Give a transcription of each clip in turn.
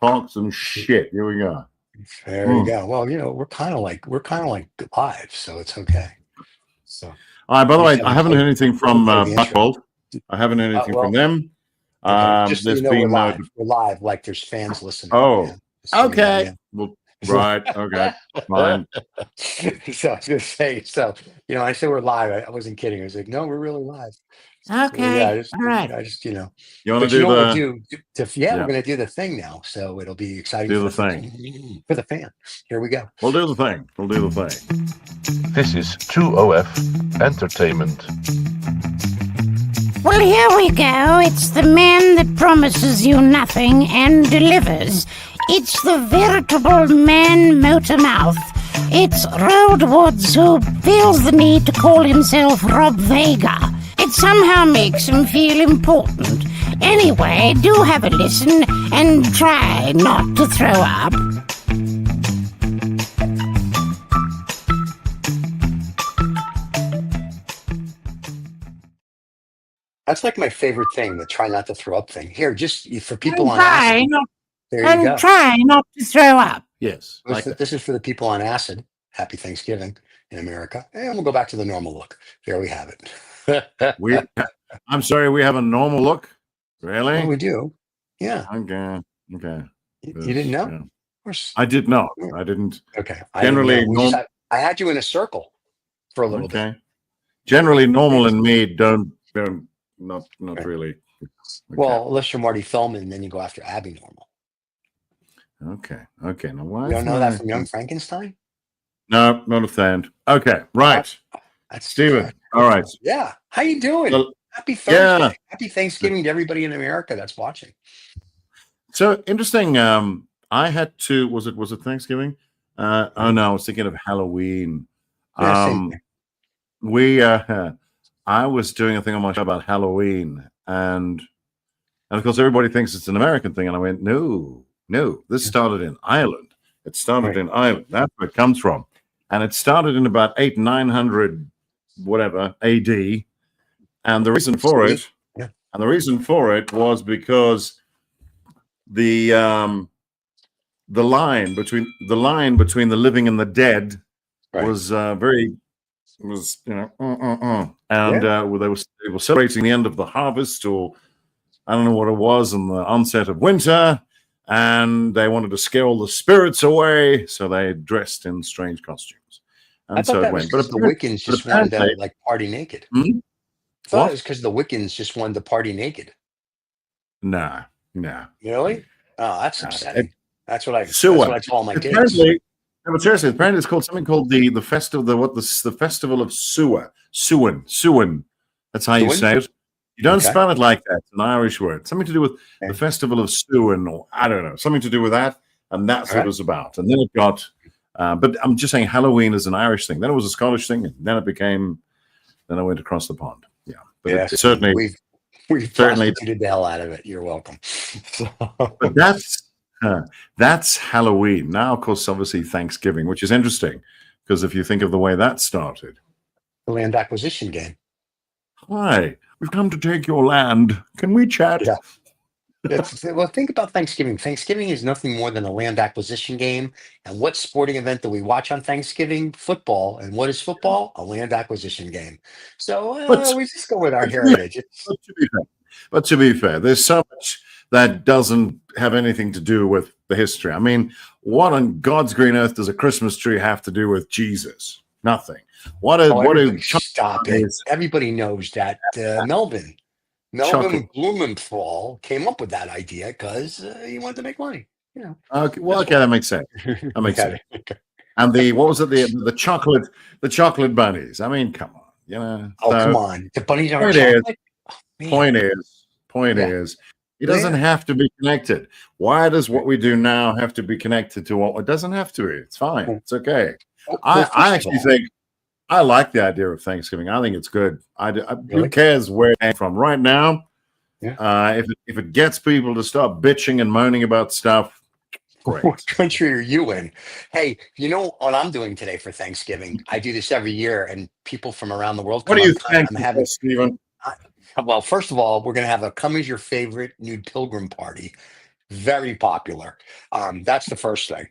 Talk some shit. Here we go. There you go. Well, we're kind of like live, so it's okay. So All right. By the we way, just I haven't heard anything haven't from played the intro. Buckbolt. I haven't heard anything from Well, them. okay. Just so There's you know, we're been live. We're live. Like there's fans listening. oh, Just so you know, okay. Well, right. Okay. Fine. So I was gonna say, I said we're live. I wasn't kidding. I was like, no, we're really live. So, yeah, Okay. All right. You want to but you do know what we'll the do? yeah? We're gonna do the thing now. So it'll be exciting Do for the thing. for the fan. Here we go. We'll do the thing. We'll do the thing. This is 2OF Entertainment. Well, here we go. It's the man that promises you nothing and delivers. It's the veritable man motor mouth. It's Roald Woods who feels the need to call himself Rob Vega. It somehow makes him feel important. Anyway, do have a listen and try not to throw up. That's like my favorite thing, the try not to throw up thing. Here, just for people And on try acid. not, There you and go. try not to throw up. Yes. This is for the people on acid. Happy Thanksgiving in America. And we'll go back to the normal look. There we have it. I'm sorry. We have a normal look. Really? Well, we do. Yeah. Okay. Okay. You didn't know? Yeah. Of course. I did not. I didn't. Okay. Generally, I had you in a circle for a little bit. Generally, normal and me don't not Okay. really. Okay. Well, unless you're Marty Feldman, then you go after Abby Normal. Okay. Okay. Now why? You don't know that from Young Frankenstein? No, not a fan. Okay. Right. That's Steven. All right. Yeah. How you doing? Well, Happy Thursday. yeah. Happy Thanksgiving to everybody in America that's watching. So interesting. I had to. Was it Thanksgiving? Oh no, I was thinking of Halloween. Yeah, same thing. We. I was doing a thing on my show about Halloween, and of course everybody thinks it's an American thing, and I went, no. This started in Ireland. It started in Ireland. That's where it comes from, and it started in about 900 whatever AD. And the reason for it, was because the line between the living and the dead was and they were celebrating the end of the harvest, or I don't know what it was, and the onset of winter, and they wanted to scare all the spirits away, so they dressed in strange costumes, and so it went. But the Wiccans just wanted to party naked. Hmm? I thought it was because the Wiccans just wanted to party naked. Nah. Really? Oh, that's upsetting. That's what I tell my kids. Apparently, no, but seriously, apparently it's called something called the festival. The festival of Samhain. That's how you say it. You don't spell it like that. It's an Irish word. Something to do with the festival of Samhain, or I don't know, something to do with that. And that's what it was about. And then it got. But I'm just saying, Halloween is an Irish thing. Then it was a Scottish thing, and then it became. Then I went across the pond. Yeah, but it certainly we've prostituted the hell out of it. You're welcome. But that's Halloween. Now, of course, obviously Thanksgiving, which is interesting because if you think of the way that started, the land acquisition game. Hi, we've come to take your land. Can we chat? Yeah. Well, think about Thanksgiving. Thanksgiving is nothing more than a land acquisition game. And what sporting event do we watch on Thanksgiving? Football. And what is football? A land acquisition game. So we just go with our heritage. But to be fair, there's so much that doesn't have anything to do with the history. I mean, what on God's green earth does a Christmas tree have to do with Jesus? Nothing. Stop it. Everybody knows that Melvin Blumenthal came up with that idea because he wanted to make money. Okay, that makes sense. That makes sense. And what was it? The chocolate bunnies. I mean, come on, come on. The bunnies aren't chocolate. Point is, it doesn't have to be connected. Why does what we do now have to be connected to what it doesn't have to be? It's fine. It's okay. I actually think I like the idea of Thanksgiving. I think it's good. Who cares where it came from? Right now, if it gets people to stop bitching and moaning about stuff, great. What country are you in? Hey, you know what I'm doing today for Thanksgiving? I do this every year, and people from around the world come. What do you think, Stephen? Well, first of all, we're going to have a Come As Your Favorite Nude Pilgrim party. very popular. That's the first thing.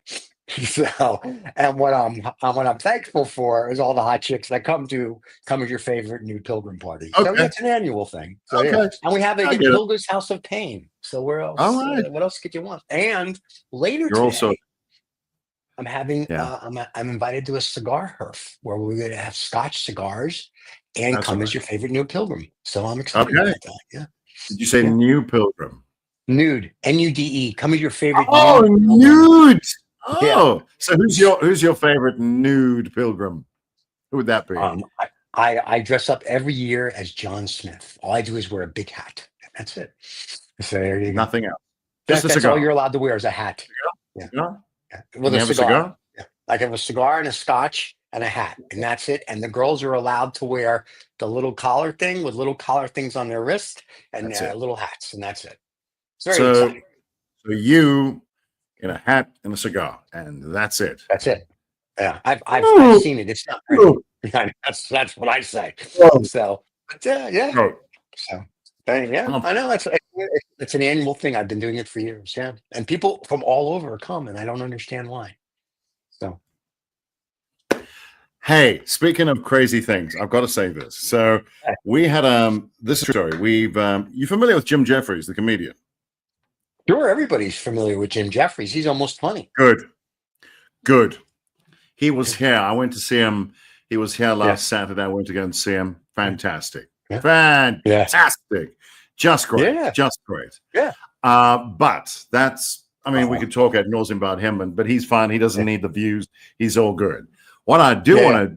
So, and what I'm thankful for is all the hot chicks that come as your favorite nude pilgrim party. So yeah, Okay. it's an annual thing. So yeah, Okay. and we have it I in get it. Pilger's House of Pain. So where else? All right. What else could you want? And later You're today, also I'm having yeah. I'm invited to a cigar herf where we're going to have Scotch cigars and That's come all as right. your favorite nude pilgrim. So I'm excited Okay. about that. Yeah, Did you say Yeah. new pilgrim? nude, Nude. Come as your favorite Oh, nude pilgrim. nude. Yeah. Oh, so who's your favorite nude pilgrim? Who would that be? I dress up every year as John Smith. All I do is wear a big hat. That's it. So there you go. Nothing else. Just a That's all cigar. you're allowed to wear is a hat. Cigar? Yeah. Can With you a have a cigar. cigar? Yeah. Like I have a cigar and a scotch and a hat, and that's it. And the girls are allowed to wear the little collar thing with little collar things on their wrist and That's it. little hats, and that's it. It's very So, exciting. so you in a hat and a cigar, and that's it. That's it. Yeah, I've Ooh. seen it. It's not pretty. Ooh. That's what I say. Oh. So, but yeah. Oh. So, yeah, I know it's an annual thing. I've been doing it for years. Yeah, and people from all over come, and I don't understand why. So, Hey, speaking of crazy things, I've got to say this. So we had this story. We've you familiar with Jim Jeffries, the comedian? sure, everybody's familiar with Jim Jeffries. He's almost funny. Good. He was here. I went to see him. He was here last Saturday. I went to go and see him. Fantastic. Yeah. Fantastic. Just great. Yeah. Just great. Yeah. But that's, I mean, we could talk ad nauseum about him, but he's fine. He doesn't need the views. He's all good. What I do want to,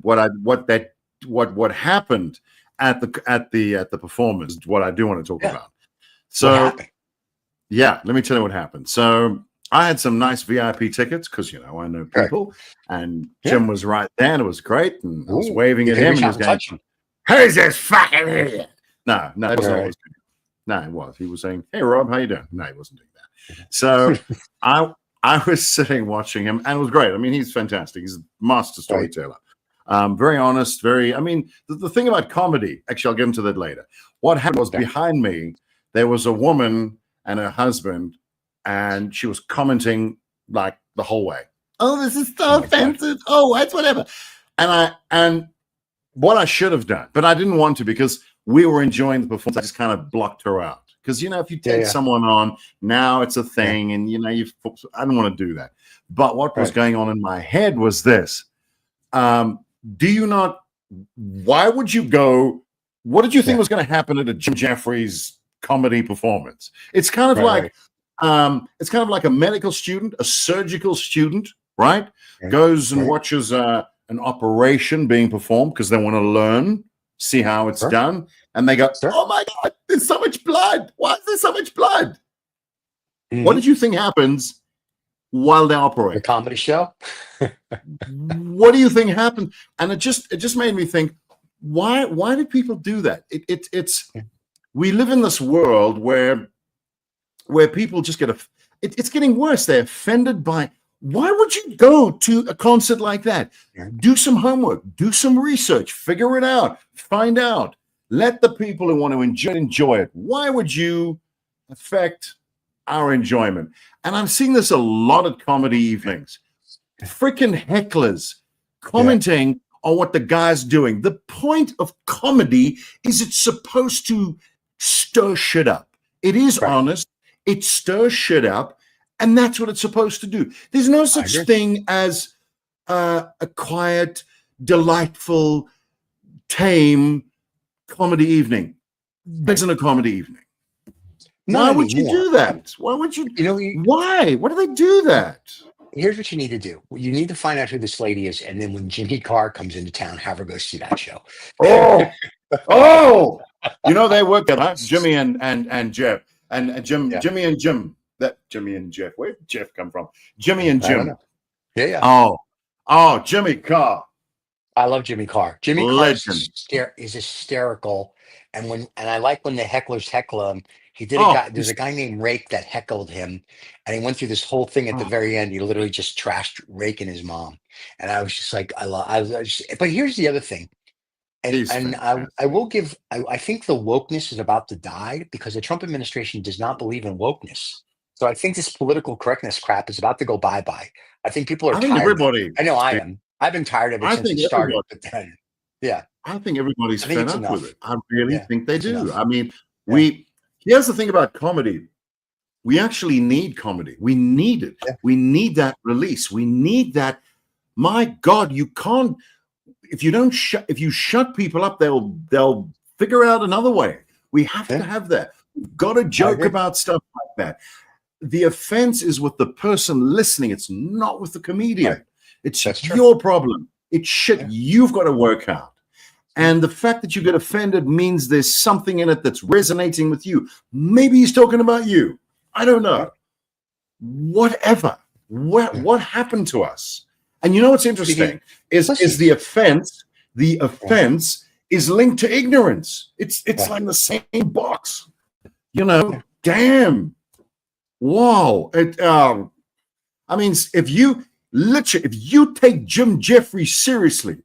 what happened at the performance, what I do want to talk about. So, yeah, let me tell you what happened. So I had some nice VIP tickets because, I know people, and Jim was right there, and it was great, and I was waving at him, and he was going, "Who's this fucking idiot?" No, that wasn't what he was doing. No, it was. He was saying, "Hey, Rob, how you doing?" No, he wasn't doing that. So I was sitting watching him, and it was great. I mean, he's fantastic. He's a master storyteller. Very honest, I mean, the thing about comedy, actually, I'll get into that later. What happened was behind me, there was a woman and her husband, and she was commenting like the whole way. "Oh, this is so offensive. Oh, it's whatever." And what I should have done, but I didn't want to because we were enjoying the performance. I just kind of blocked her out. Because, if you take someone on, now it's a thing, and, I don't want to do that. But what was going on in my head was this. Why would you go, what did you think was going to happen at a Jim Jeffries comedy performance? It's kind of it's kind of like a medical student, a surgical student, right? Goes and watches an operation being performed because they want to learn, see how it's done. And they go, "Oh my God, there's so much blood. Why is there so much blood?" What did you think happens while they operate? The comedy show. What do you think happened? And it just made me think, why do people do that? We live in this world where people just it's getting worse. They're offended by, why would you go to a concert like that? Do some homework, do some research, figure it out, find out. Let the people who want to enjoy it. Why would you affect our enjoyment? And I'm seeing this a lot at comedy evenings. Freaking hecklers commenting on what the guy's doing. The point of comedy is it's supposed to stir shit up. It is honest. It stirs shit up. And that's what it's supposed to do. There's no such thing as a quiet, delightful, tame comedy evening. There isn't a comedy evening. Why would you do that? Why would you? Why? Why do they do that? Here's what you need to do. You need to find out who this lady is, and then when Jimmy Carr comes into town, have her go see that show. They work together, Jimmy and Jeff, and Jimmy and Jim. That Jimmy and Jeff. Where did Jeff come from? Jimmy and Jim. Jimmy Carr. I love Jimmy Carr. Jimmy Carr is hysterical, and I like when the hecklers heckle him. He did there's a guy named Rake that heckled him, and he went through this whole thing at the very end. He literally just trashed Rake and his mom, and I was just like, but here's the other thing, and I will give. I think the wokeness is about to die because the Trump administration does not believe in wokeness. So I think this political correctness crap is about to go bye-bye. I think people are I think tired of it. everybody. I know I Steve, am. I've been tired of it I since it think started, everybody. but then, yeah, I think everybody's I think fed it's up with enough. it. I really Yeah, think they it's do. enough. I mean, Yeah, here's the thing about comedy. We actually need comedy. We need it. yeah, We need that release. We need that. My God, you can't if you don't if you shut people up, they'll figure out another way. We have to yeah. have that. We've got to I joke agree. about stuff like that. The offense is with the person listening. It's not with the comedian. Right. It's That's true. your problem. It's shit Yeah. you've got to work out. And the fact that you get offended means there's something in it that's resonating with you. Maybe he's talking about you. I don't know. Yeah. Whatever. Yeah. What happened to us? And you know what's interesting is the offense. The offense is linked to ignorance. It's like the same box. You know, damn. Wow. I mean, if you take Jim Jeffries seriously,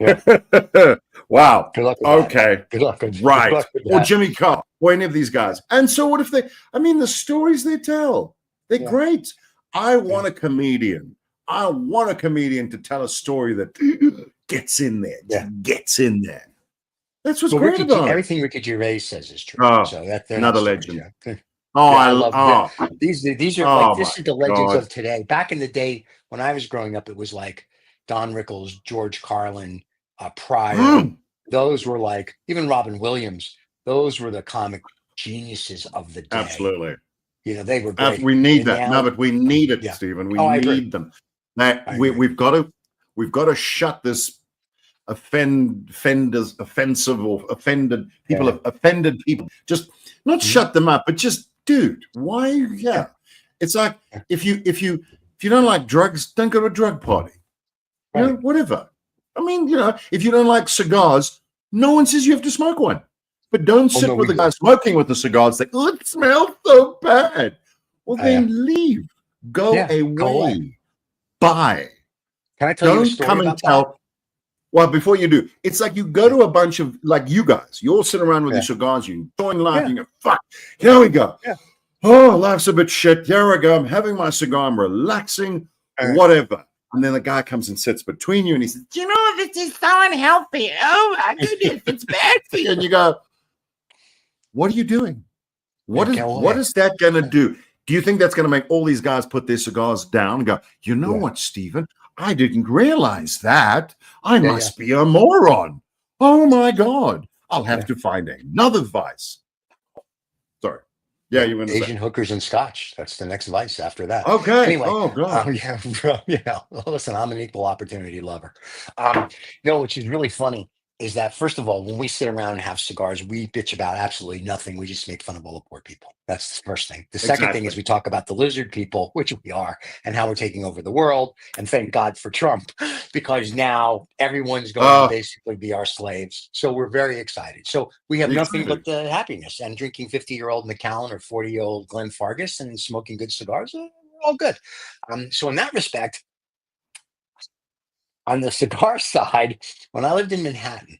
Yeah. wow. Good luck with Okay. that. Good luck. Good Right. luck with Or that. Jimmy Carr, or any of these guys. And so what if the stories they tell, they're great. I want a comedian. I want a comedian to tell a story that gets in there. Gets in there. That's what's great about it. Everything Ricky Gervais says is true. Oh, So that they're another not legend. stories, yeah. Oh, Yeah, I love it. These are like this my is the legends God. of today. Back in the day when I was growing up, it was like Don Rickles, George Carlin, Pryor. Those were like even Robin Williams. Those were the comic geniuses of the day. Absolutely. You know, they were great. We need And that. now- No, but we need it, Yeah. Stephen. We I agree. need them. We've got to shut this offensive or offended people. Offended people. Just not shut them up, but just, dude, why? Yeah. It's like if you don't like drugs, don't go to a drug party. You know, whatever. I mean, you know, if you don't like cigars, no one says you have to smoke one. But don't sit with the guy smoking with the cigars. Say, oh, it smells so bad. Well, then leave. Go away. Bye. Can I tell you a story about that? Well, before you do, it's like you go to a bunch of, like you guys, you all sit around with your cigars, you enjoy laughing, and fuck, here we go. Yeah. Oh, life's a bit shit. Here I go. I'm having my cigar. I'm relaxing, whatever. And then the guy comes and sits between you and he says, you know, this is so unhealthy. Oh, my goodness, it's bad for you. And you go, what are you doing? What is that going to do? Do you think that's going to make all these guys put their cigars down and go, you know what, Stephen? I didn't realize that. I must be a moron. Oh, my God. I'll have to find another vice. Sorry. Yeah, you were Asian hookers and scotch. That's the next vice after that. Okay. Anyway, oh God. Listen, I'm an equal opportunity lover. Which is really funny is that first of all, when we sit around and have cigars, we bitch about absolutely nothing. We just make fun of all the poor people. That's the first thing. The second thing is we talk about the lizard people, which we are, and how we're taking over the world. And thank God for Trump, because now everyone's going to basically be our slaves. So we're very excited. So we have nothing but the happiness and drinking 50-year-old Macallan or 40-year-old Glen Fargus and smoking good cigars. We're all good. So in that respect, on the cigar side, when I lived in Manhattan,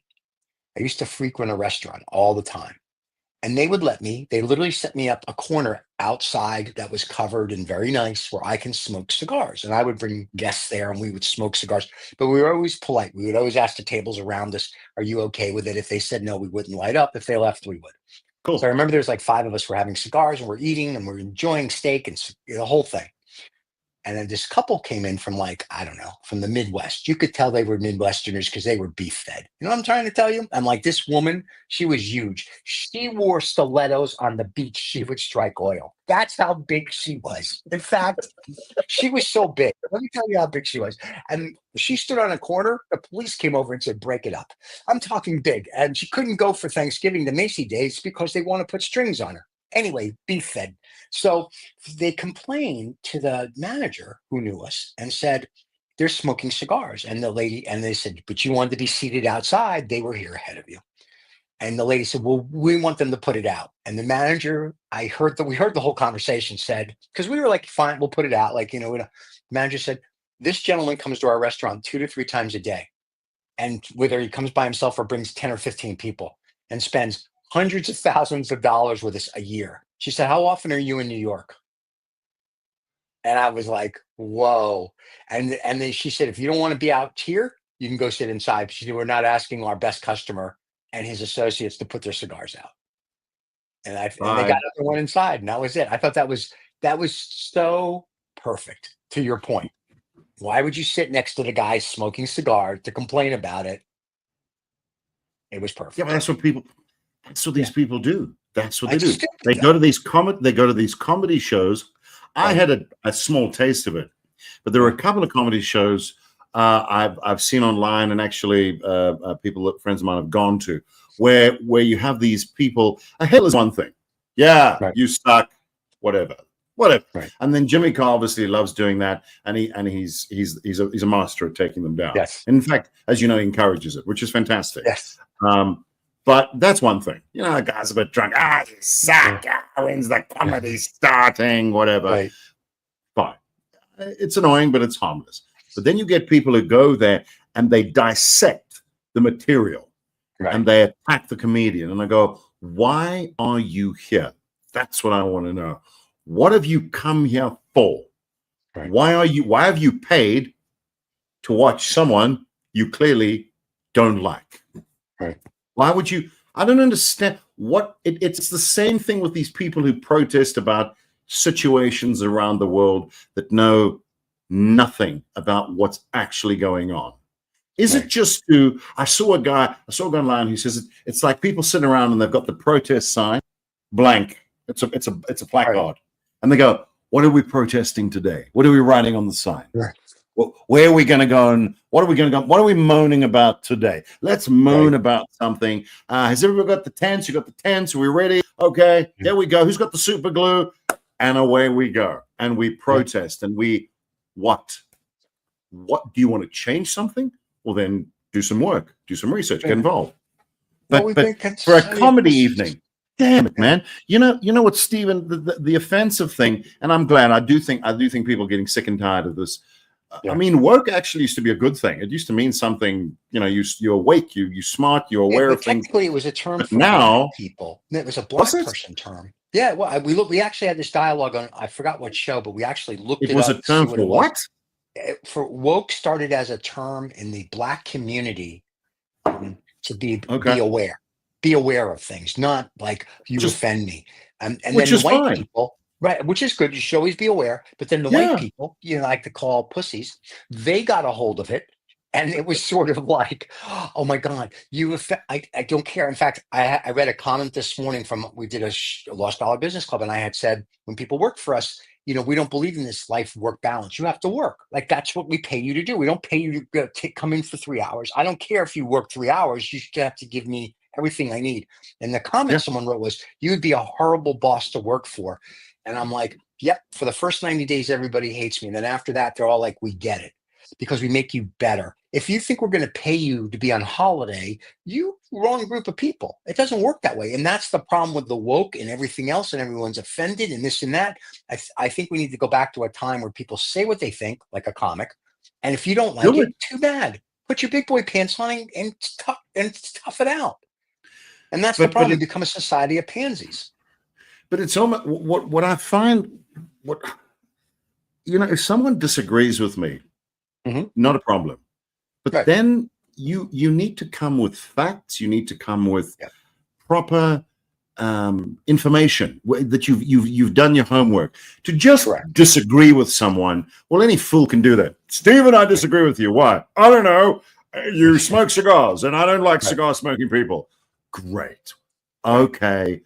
I used to frequent a restaurant all the time. And they literally set me up a corner outside that was covered and very nice where I can smoke cigars. And I would bring guests there and we would smoke cigars. But we were always polite. We would always ask the tables around us, are you okay with it? If they said no, we wouldn't light up. If they left, we would. Cool. So I remember there's like 5 of us were having cigars and we're eating and we're enjoying steak and the whole thing. And then this couple came in from from the Midwest. You could tell they were Midwesterners because they were beef fed. You know what I'm trying to tell you? I'm like, this woman, she was huge. She wore stilettos on the beach. She would strike oil. That's how big she was. In fact, she was so big. Let me tell you how big she was. And she stood on a corner. The police came over and said, break it up. I'm talking big. And she couldn't go for Thanksgiving to Macy Days because they want to put strings on her. Anyway, beef fed. So they complained to the manager who knew us and said, they're smoking cigars. And they said, but you wanted to be seated outside. They were here ahead of you. And the lady said, well, we want them to put it out. And the manager, we heard the whole conversation, said, because we were like, fine, we'll put it out. The manager said, this gentleman comes to our restaurant 2 to 3 times a day. And whether he comes by himself or brings 10 or 15 people and spends hundreds of thousands of dollars with us a year. She said, how often are you in New York? And I was like, whoa. And then she said, if you don't want to be out here, you can go sit inside. She said, we're not asking our best customer and his associates to put their cigars out. And they got up and went inside, and that was it. I thought that was so perfect. To your point, why would you sit next to the guy smoking cigars to complain about it? It was perfect. Yeah, but that's what these people do. That's what they That's do. stupid, They though. go to these comedy shows. I had a small taste of it, but there were a couple of comedy shows I've seen online, and actually friends of mine have gone to, where you have these people. A hill is one thing. Yeah, Right. you suck, whatever. Right. And then Jimmy Carr obviously loves doing that, and he's a master at taking them down. Yes. In fact, as you know, he encourages it, which is fantastic. Yes. But that's one thing. You know, a guy's a bit drunk. You suck. When's the comedy starting? Whatever. Right. Fine. It's annoying, but it's harmless. But then you get people who go there and they dissect the material, and they attack the comedian. And I go, why are you here? That's what I want to know. What have you come here for? Right. Why have you paid to watch someone you clearly don't like? Right. Why would you? I don't understand it's the same thing with these people who protest about situations around the world that know nothing about what's actually going on. Is it just I saw a guy online who says it's like people sitting around and they've got the protest sign blank. It's a placard. And they go, what are we protesting today? What are we writing on the sign? Right. Well, where are we going to go, and what are we going to go? What are we moaning about today? Let's moan about something. Has everybody got the tents? You got the tents? Are we ready? Okay, there we go. Who's got the super glue? And away we go. And we protest. And what do you want to change something? Well, then do some work, do some research, get involved. But for a comedy evening, damn it, man. You know what, Stephen, the offensive thing, and I'm glad, I do think people are getting sick and tired of this. I mean, woke actually used to be a good thing. It used to mean something, you're awake, you're smart, you're aware of things. Technically, it was a term for now black people. It was a black person term. Yeah, well, we actually had this dialogue on, I forgot what show, but we actually looked it was up a term for what? For woke started as a term in the black community to be aware of things, not like you offend me. And then the white people. Right, which is good. You should always be aware. But then the white people, like to call pussies, they got a hold of it. And it was sort of like, oh, my God, I don't care. In fact, I read a comment this morning we did a Lost Dollar Business Club. And I had said, when people work for us, we don't believe in this life-work balance. You have to work. Like, that's what we pay you to do. We don't pay you to come in for 3 hours. I don't care if you work 3 hours. You should have to give me everything I need. And the comment someone wrote was, you would be a horrible boss to work for. And I'm like, yep, for the first 90 days, everybody hates me. And then after that, they're all like, we get it because we make you better. If you think we're going to pay you to be on holiday, you wrong group of people. It doesn't work that way. And that's the problem with the woke and everything else. And everyone's offended and this and that. I think we need to go back to a time where people say what they think, like a comic. And if you don't like it, too bad. Put your big boy pants on and tough it out. And that's the problem. We become a society of pansies. But it's almost what I find. If someone disagrees with me, not a problem. But then you need to come with facts. You need to come with proper information that you've done your homework. To just disagree with someone, well, any fool can do that. Stephen, I disagree with you. Why? I don't know. You smoke cigars, and I don't like cigar smoking people. Great. Okay,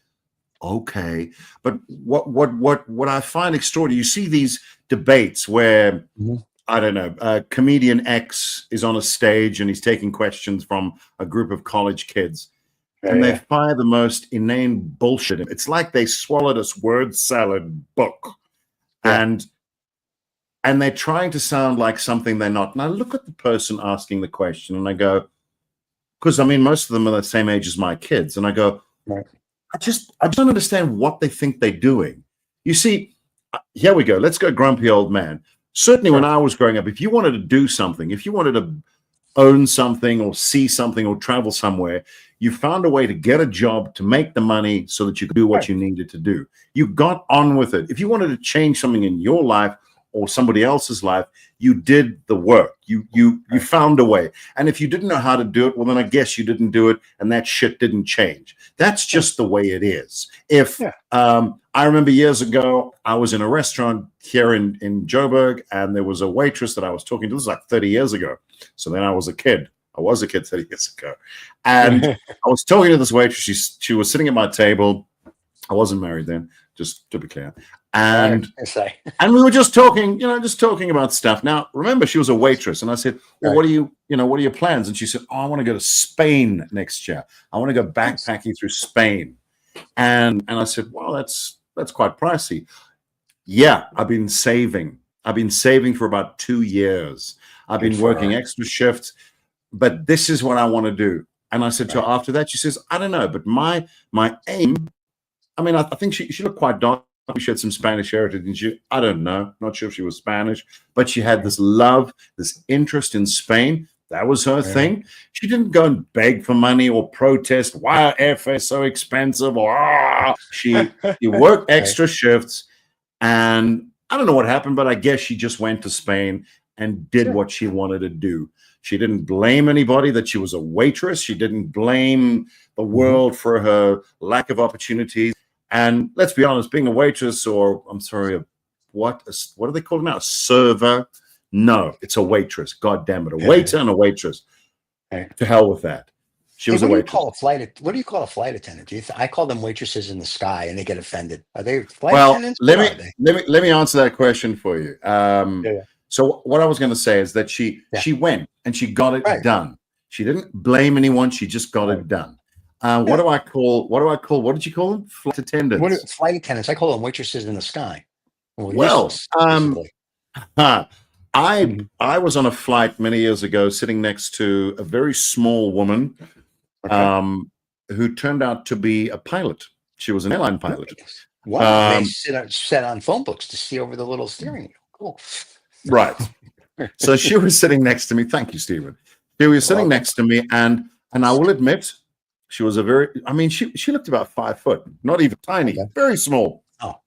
but what I find extraordinary, you see these debates where I don't know, comedian X is on a stage and he's taking questions from a group of college kids, and they fire the most inane bullshit. It's like they swallowed a word salad book, and they're trying to sound like something they're not. And I look at the person asking the question, and I go, because I mean, most of them are the same age as my kids, and I go, I don't understand what they think they're doing. You see, here we go. Let's go grumpy old man. Certainly when I was growing up, if you wanted to do something, if you wanted to own something or see something or travel somewhere, you found a way to get a job to make the money so that you could do what you needed to do. You got on with it. If you wanted to change something in your life or somebody else's life, you did the work. You found a way. And if you didn't know how to do it, well, then I guess you didn't do it, and that shit didn't change. That's just the way it is. If I remember years ago, I was in a restaurant here in Joburg, and there was a waitress that I was talking to. This was like 30 years ago. So then I was a kid. I was a kid 30 years ago. And I was talking to this waitress. She was sitting at my table. I wasn't married then, just to be clear. And we were just talking, just talking about stuff. Now, remember, she was a waitress, and I said, "Well, what are your plans?" And she said, "Oh, I want to go to Spain next year. I want to go backpacking through Spain." And I said, "Well, that's quite pricey." Yeah, I've been saving. For about 2 years. I've been working extra shifts, but this is what I want to do. And I said to her after that, she says, "I don't know, but my aim." I mean, I think she looked quite dark. She had some Spanish heritage, and I don't know, not sure if she was Spanish, but she had this love, this interest in Spain. That was her thing. She didn't go and beg for money or protest, why are airfares so expensive? Or she worked extra shifts, and I don't know what happened, but I guess she just went to Spain and did what she wanted to do. She didn't blame anybody that she was a waitress. She didn't blame the world for her lack of opportunities. And let's be honest, being a waitress, or I'm sorry, what do they call it now? A server? No, it's a waitress. God damn it, a waiter and a waitress. To hell with that. She was a waitress. What do you call a flight attendant? I call them waitresses in the sky, and they get offended. Are they flight attendants? Let me answer that question for you. So what I was going to say is that she went and she got it done. She didn't blame anyone. She just got it done. What do I call? What did you call them? Flight attendants. Flight attendants. I call them waitresses in the sky. Well, I was on a flight many years ago, sitting next to a very small woman, who turned out to be a pilot. She was an airline pilot. Wow! They sit on phone books to see over the little steering wheel. Cool. Right. So she was sitting next to me. Thank you, Stephen. She was sitting next to me, and I will admit, she was she looked about 5 foot, not even tiny, very small. Oh.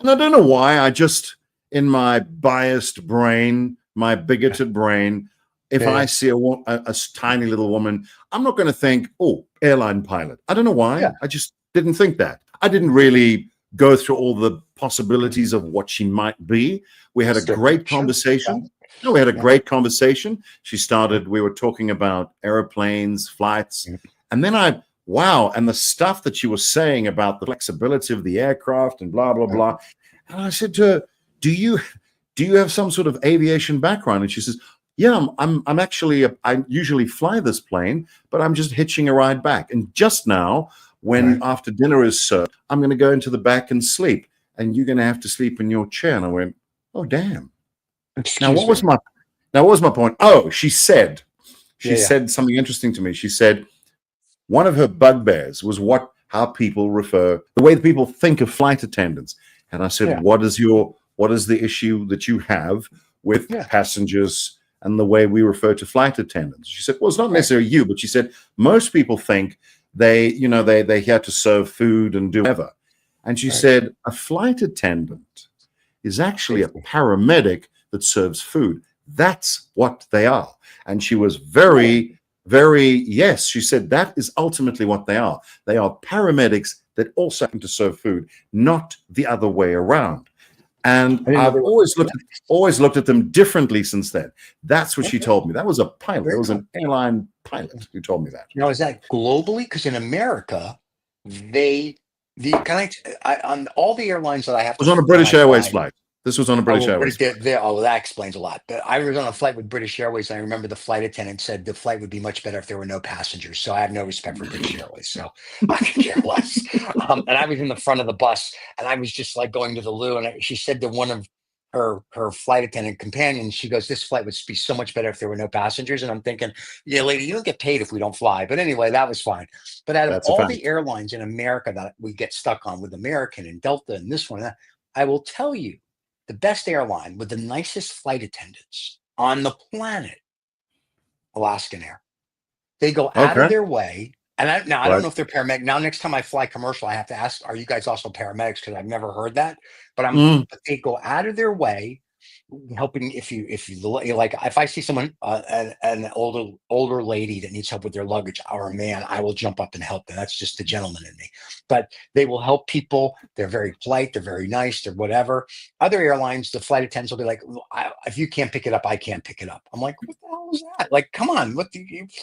And I don't know why, I just, in my biased brain, my bigoted brain, if I see a tiny little woman, I'm not going to think, oh, airline pilot. I don't know why. I just didn't think that. I didn't really go through all the possibilities of what she might be. We had a great conversation. No, we had a great conversation. We were talking about airplanes, flights. And then and the stuff that she was saying about the flexibility of the aircraft and blah, blah, blah. And I said to her, do you have some sort of aviation background? And she says, yeah, I'm actually, I usually fly this plane, but I'm just hitching a ride back. And just now, when after dinner is served, I'm going to go into the back and sleep, and you're going to have to sleep in your chair. And I went, oh, damn. Now, what was my point? Oh, she said something interesting to me. She said one of her bugbears was how people refer, the way that people think of flight attendants. And I said, what is the issue that you have with passengers and the way we refer to flight attendants? She said, well, it's not necessarily you, but she said most people think they're here to serve food and do whatever. And she said a flight attendant is actually a paramedic that serves food. That's what they are. And she was very, very, she said that is ultimately what they are. They are paramedics that also happen to serve food, not the other way around. And I've always looked at them differently since then. That's what she told me. That was a pilot. It was an airline pilot who told me that. Now, is that globally? Because in America, on all the airlines that I have, it was on a British Airways flight. This was on a British Airways. That explains a lot. But I was on a flight with British Airways, and I remember the flight attendant said the flight would be much better if there were no passengers. So I have no respect for British Airways. So I could care less. And I was in the front of the bus, and I was just like going to the loo. And she said to one of her flight attendant companions, she goes, "This flight would be so much better if there were no passengers." And I'm thinking, yeah, lady, you don't get paid if we don't fly. But anyway, that was fine. But out of all the airlines in America that we get stuck on, with American and Delta and this one, I will tell you, the best airline with the nicest flight attendants on the planet, Alaskan Air. They go out of their way. And I don't know if they're paramedic. Now, next time I fly commercial, I have to ask, are you guys also paramedics? Because I've never heard that. But they go out of their way helping if you like if I see someone an older lady that needs help with their luggage or a man, I will jump up and help them. That's just the gentleman in me. But they will help people. They're very polite, they're very nice, they're whatever. Other airlines, the flight attendants will be like, well, if you can't pick it up, I can't pick it up. I'm like, what the hell is that? Like, come on,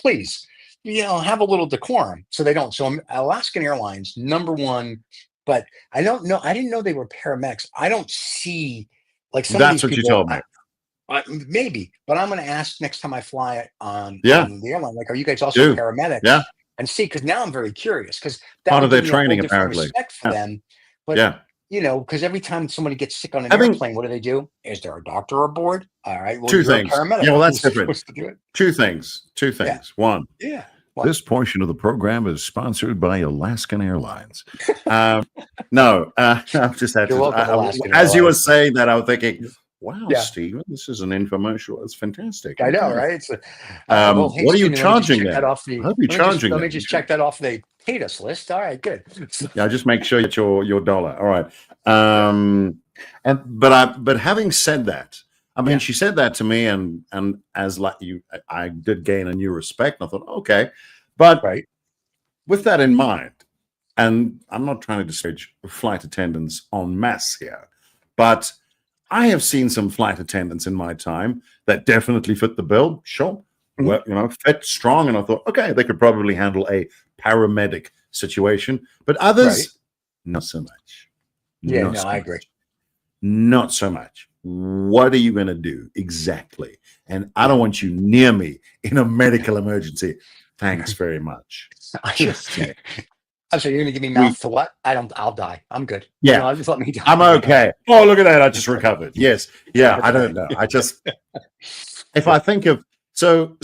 please, have a little decorum. So they don't. So Alaskan Airlines, number one. But I don't know. I didn't know they were paramedics. I don't see like some That's of what these you people. told me. Maybe, but I'm going to ask next time I fly on Yeah. the airline, like, are you guys also Do. paramedics? Yeah. And see, because now I'm very curious because that Part would of their give me a whole training, different apparently. respect for them. But Yeah. because every time somebody gets sick on an Having- airplane, what do? Is there a doctor aboard? All right, well, Two you're things. a paramedic. Yeah, well, that's Who's different. supposed to do it? Two things. One, Yeah. this portion of the program is sponsored by Alaskan Airlines. No, I've just had You're to. welcome, Alaskan As you were Airlines. saying that, I was thinking, wow, Yeah. Stephen, this is an infomercial. It's fantastic. I know, Okay. right? It's What are you Stephen, charging let me just check them? that off the- I hope you're charging Let me them. just check that off the paid us list. All right, good. Yeah, just make sure you get your dollar. All right. But having said that, I mean, Yeah. she said that to me, and as like you, I did gain a new respect. And I thought, okay, but Right. with that in mind, and I'm not trying to disparage flight attendants en masse here, but I have seen some flight attendants in my time that definitely fit the bill. Sure. Mhm. Well, fit, strong. And I thought, okay, they could probably handle a paramedic situation, but others, Right. not so much. Yeah, Not no, so I much. agree. Not so much. What are you going to do exactly? And I don't want you near me in a medical emergency. Thanks very much. Just saying. I'm sorry, you're gonna give me mouth to what? I'll die. I'm good. Yeah. No, just let me die. I'm okay. Oh, look at that. I just recovered. Yes. Yeah. I don't know. If I think of, so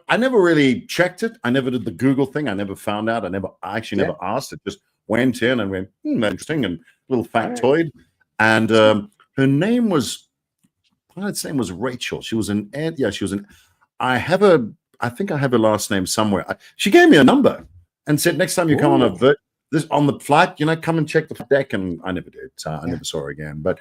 I never really checked it. I never did the Google thing. I never found out. I actually never asked. It just went in and went, interesting, and little factoid. And her name was, pilot's name was Rachel. She was an, I think I have her last name somewhere. She gave me a number and said, next time you come on on the flight, come and check the deck. And I never did. I never saw her again. But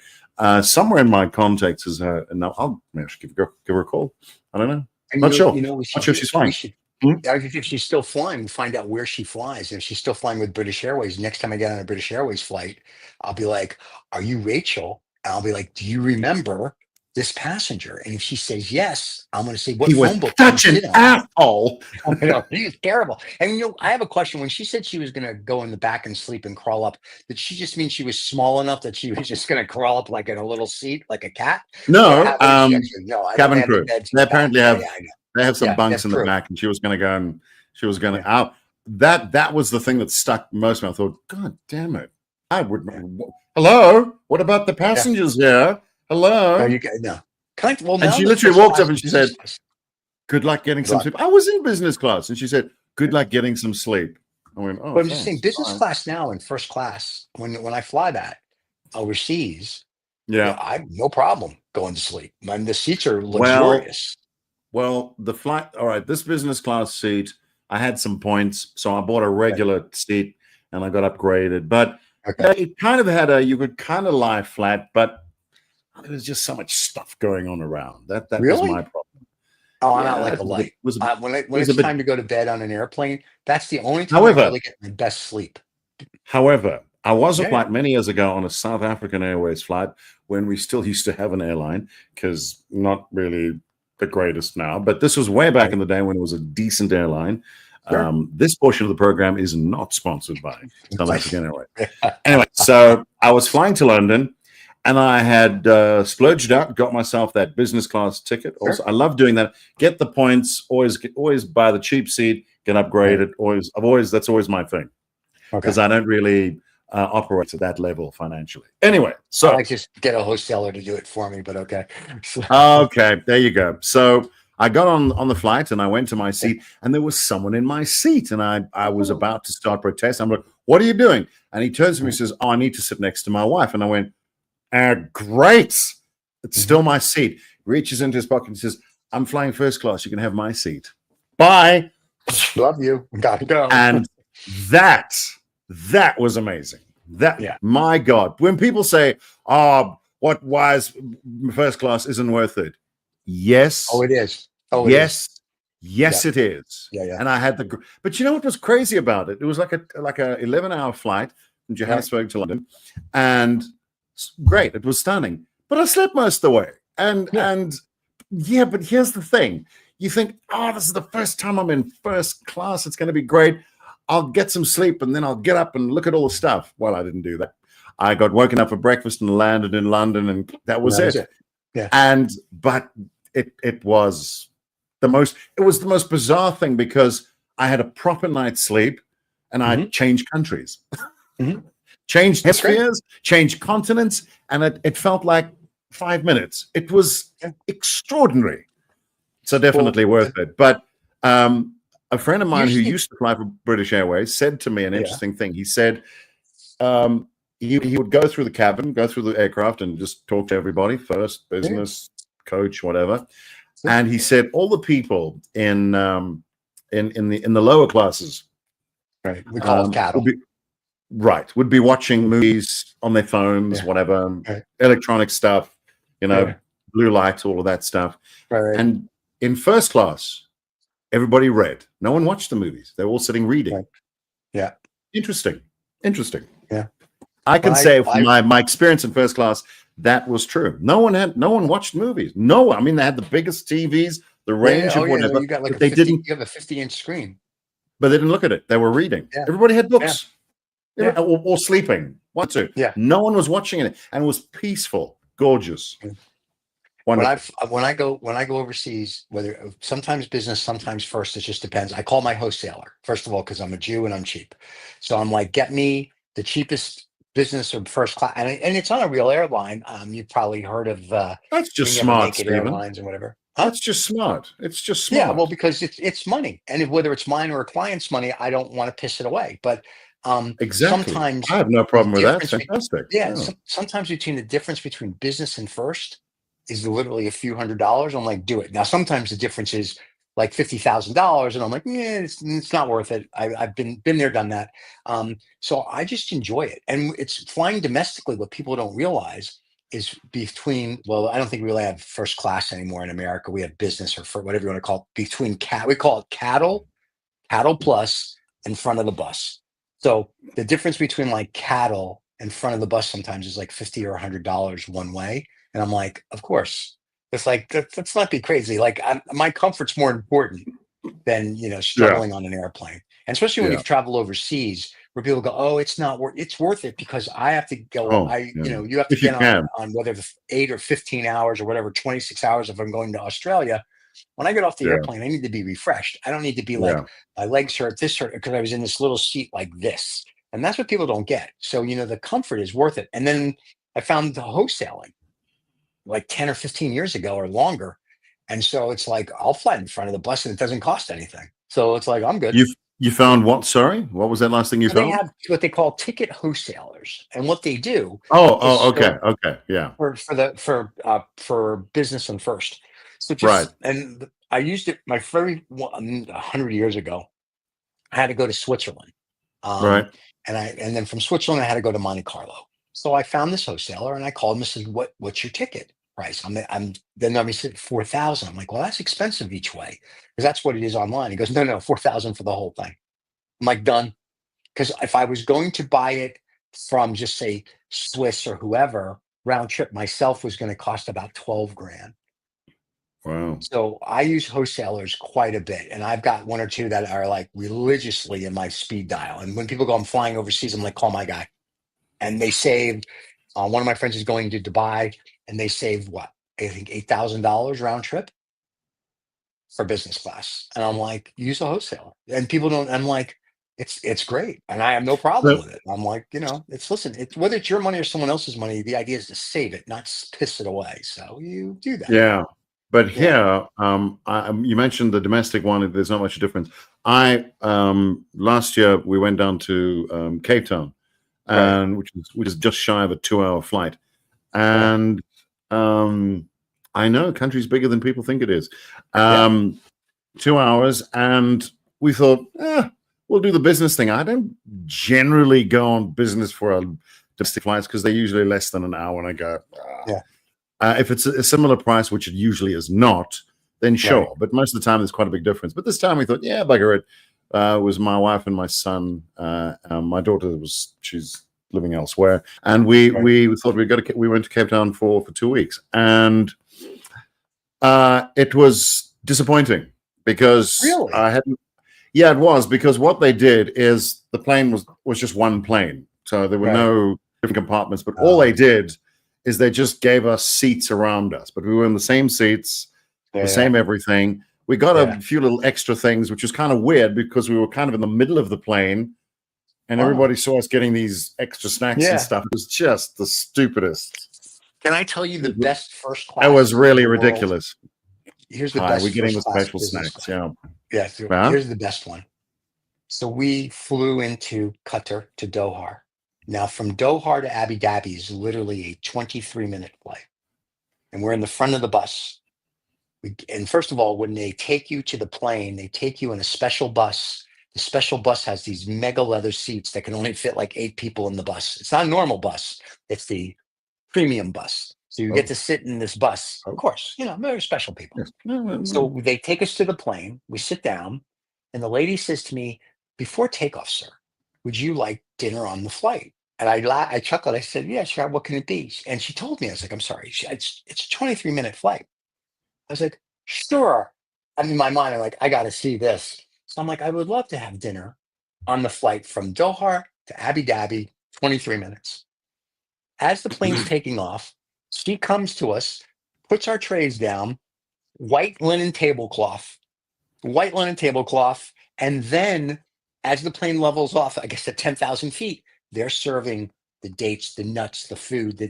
somewhere in my contacts is her. And now I'll give her a call. I don't know. Not sure. Not sure she's flying. If she's still flying, we'll find out where she flies. And if she's still flying with British Airways, next time I get on a British Airways flight, I'll be like, "Are you Rachel?" And I'll be like, "Do you remember this passenger?" And if she says yes, I'm going to say, "What phone book?" Such an asshole. He's terrible. And I have a question. When she said she was going to go in the back and sleep and crawl up, did she just mean she was small enough that she was just going to crawl up like in a little seat, like a cat? No, cabin crew. They apparently have. Yeah, I know. They have some bunks in the true. back, and she was going to go and she was going to out. That was the thing that stuck most of me. I thought, God damn it! I would. Hello, what about the passengers here? Hello. No, no. And she literally walked up and she said, "Good luck getting some sleep." I was in business class, and she said, "Good luck getting some sleep." I went, "Oh." But I'm just saying, business class now and first class. When I fly that overseas, I have no problem going to sleep. The seats are luxurious. Well, the flight, all right, this business class seat, I had some points, so I bought a regular seat and I got upgraded. But it kind of had you could kind of lie flat, but there was just so much stuff going on around. That was my problem. Oh, I'm not like a light. When it's time to go to bed on an airplane, that's the only time I really get my best sleep. However, I was a flight many years ago on a South African Airways flight when we still used to have an airline, because not really the greatest now, but this was way back in the day when it was a decent airline. This portion of the program is not sponsored by South African Airways. Anyway, so I was flying to London, and I had splurged out, got myself that business class ticket. Also, I love doing that. Get the points. Always buy the cheap seat. Get upgraded. That's always my thing, because I don't really operate at that level financially. Anyway, so I just get a wholesaler to do it for me, but okay. Okay, there you go. So I got on the flight and I went to my seat, and there was someone in my seat, and I was about to start protesting. I'm like, "What are you doing?" And he turns to me and says, "Oh, I need to sit next to my wife." And I went, "Great. It's still my seat." Reaches into his pocket and says, "I'm flying first class. You can have my seat. Bye. Love you. Gotta go." And that was amazing. My God, when people say, "Oh, why is first class isn't worth it? Yes. Oh, it is. Oh, it is. Yes. Yes, Yeah. it is. Yeah, yeah. And I had but you know what was crazy about it? It was like a 11-hour flight from Johannesburg to London, and great. It was stunning. But I slept most of the way. And but here's the thing. You think, oh, this is the first time I'm in first class. It's going to be great. I'll get some sleep and then I'll get up and look at all the stuff. Well, I didn't do that. I got woken up for breakfast and landed in London, and that was it. Yeah. But it was the most bizarre thing, because I had a proper night's sleep and I changed countries, changed hemispheres, changed continents, and it felt like 5 minutes. It was extraordinary. So definitely worth it. But a friend of mine who used to fly for British Airways said to me an interesting thing. He said he would go through the cabin, go through the aircraft, and just talk to everybody, first business, coach, whatever. And he said all the people in the lower classes, right, we call them cattle, would be watching movies on their phones, whatever, electronic stuff, blue lights, all of that stuff. Right. And in first class, everybody read. No one watched the movies. They were all sitting reading. Right. Yeah. Interesting. Yeah. I can say from my experience in first class, that was true. No one watched movies. No, I mean, they had the biggest TVs, the range of whatever. You got like you have a 50-inch screen. But they didn't look at it. They were reading. Yeah. Everybody had books. Yeah. Or sleeping. One, two. Yeah. No one was watching it. And it was peaceful, gorgeous. When I go overseas, whether sometimes business, sometimes first, it just depends. I call my wholesaler, first of all, because I'm a Jew and I'm cheap. So I'm like, get me the cheapest business or first class, and it's on a real airline. You've probably heard of that's just smart, Stephen. Airlines and whatever. That's just smart. It's just smart. Yeah, well, because it's money, and whether it's mine or a client's money, I don't want to piss it away. But exactly, sometimes I have no problem with that. Fantastic. Sometimes between the difference between business and first is literally a few $100s. I'm like, do it. Now, sometimes the difference is like $50,000, and I'm like, it's not worth it. I've been there, done that. So I just enjoy it. And it's flying domestically. What people don't realize is between, well, I don't think we really have first class anymore in America. We have business, or for whatever you want to call it, between we call it cattle plus in front of the bus. So the difference between like cattle in front of the bus sometimes is like $50 or $100 one way. And I'm like, of course. It's like, let's not be crazy. Like, my comfort's more important than struggling on an airplane. And especially when you travel overseas, where people go, oh, it's worth it because I have to go. You have to get on whether 8 or 15 hours or whatever, 26 hours if I'm going to Australia. When I get off the airplane, I need to be refreshed. I don't need to be like, my legs hurt, this hurt, because I was in this little seat like this. And that's what people don't get. So, the comfort is worth it. And then I found the wholesaling like 10 or 15 years ago or longer. And so it's like, I'll fly in front of the bus and it doesn't cost anything. So it's like, I'm good. You found what? Sorry, what was that last thing you found? They have what they call ticket wholesalers, and what they do. Okay, yeah. For business and first. So and I used it 100 years ago. I had to go to Switzerland, and then from Switzerland I had to go to Monte Carlo. So I found this wholesaler and I called him and said, "What's your ticket price?" Then he said $4,000. I'm like, well, that's expensive each way, because that's what it is online. He goes, no, $4,000 for the whole thing. I'm like, done. Because if I was going to buy it from just say Swiss or whoever, round trip myself was going to cost about 12 grand. Wow. So I use wholesalers quite a bit, and I've got one or two that are like religiously in my speed dial. And when people go, I'm flying overseas, I'm like, call my guy. And they saved, one of my friends is going to Dubai, and they saved I think $8,000 round trip for business class. And I'm like, use a wholesaler. And people don't, I'm like, it's great. And I have no problem with it. I'm like, it's whether it's your money or someone else's money, the idea is to save it, not piss it away. So you do that. Yeah. But here, you mentioned the domestic one. There's not much difference. Last year we went down to Cape Town, and which is just shy of a 2-hour flight. And I know country's bigger than people think it is. 2 hours, and we thought, we'll do the business thing. I don't generally go on business for domestic flights because they're usually less than an hour, and I go, Yeah. If it's a similar price, which it usually is not, then sure. Right. But most of the time, there's quite a big difference. But this time we thought, yeah, bugger it. It was my wife and my son. My daughter she's living elsewhere, and we thought we went to Cape Town for 2 weeks, and it was disappointing because Really? I hadn't. Yeah, it was, because what they did is the plane was just one plane, so there were no different compartments. But all they did is they just gave us seats around us, but we were in the same seats, the same everything. We got a few little extra things, which was kind of weird because we were kind of in the middle of the plane, and everybody saw us getting these extra snacks and stuff. It was just the stupidest. Can I tell you the best first class? That was really ridiculous. Here's the best. We're getting the first class special business snacks. class. Yeah. Yeah. Here's the best one. So we flew into Qatar to Doha. Now, from Doha to Abu Dhabi is literally a 23-minute flight, and we're in the front of the bus. And first of all, when they take you to the plane, they take you in a special bus. The special bus has these mega leather seats that can only fit like 8 people in the bus. It's not a normal bus. It's the premium bus. So you get to sit in this bus. Of course, very special people. Yes. So they take us to the plane. We sit down, and the lady says to me, "Before takeoff, sir, would you like dinner on the flight?" And I chuckled. I said, "Yeah, sure. What can it be?" And she told me. I was like, "I'm sorry. It's a 23-minute flight." I was like, "Sure." I mean, in my mind, I'm like, "I got to see this." So I'm like, "I would love to have dinner on the flight from Doha to Abu Dhabi, 23 minutes." As the plane's taking off, she comes to us, puts our trays down, white linen tablecloth, and then as the plane levels off, I guess at 10,000 feet, they're serving the dates, the nuts, the food,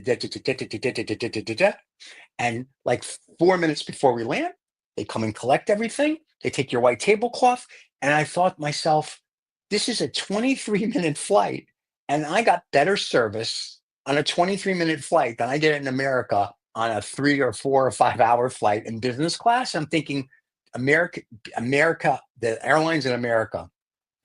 and like 4 minutes before we land, they come and collect everything. They take your white tablecloth. And I thought to myself, this is a 23-minute flight, and I got better service on a 23-minute flight than I did in America on a 3 or 4 or 5 hour flight in business class. I'm thinking America, the airlines in America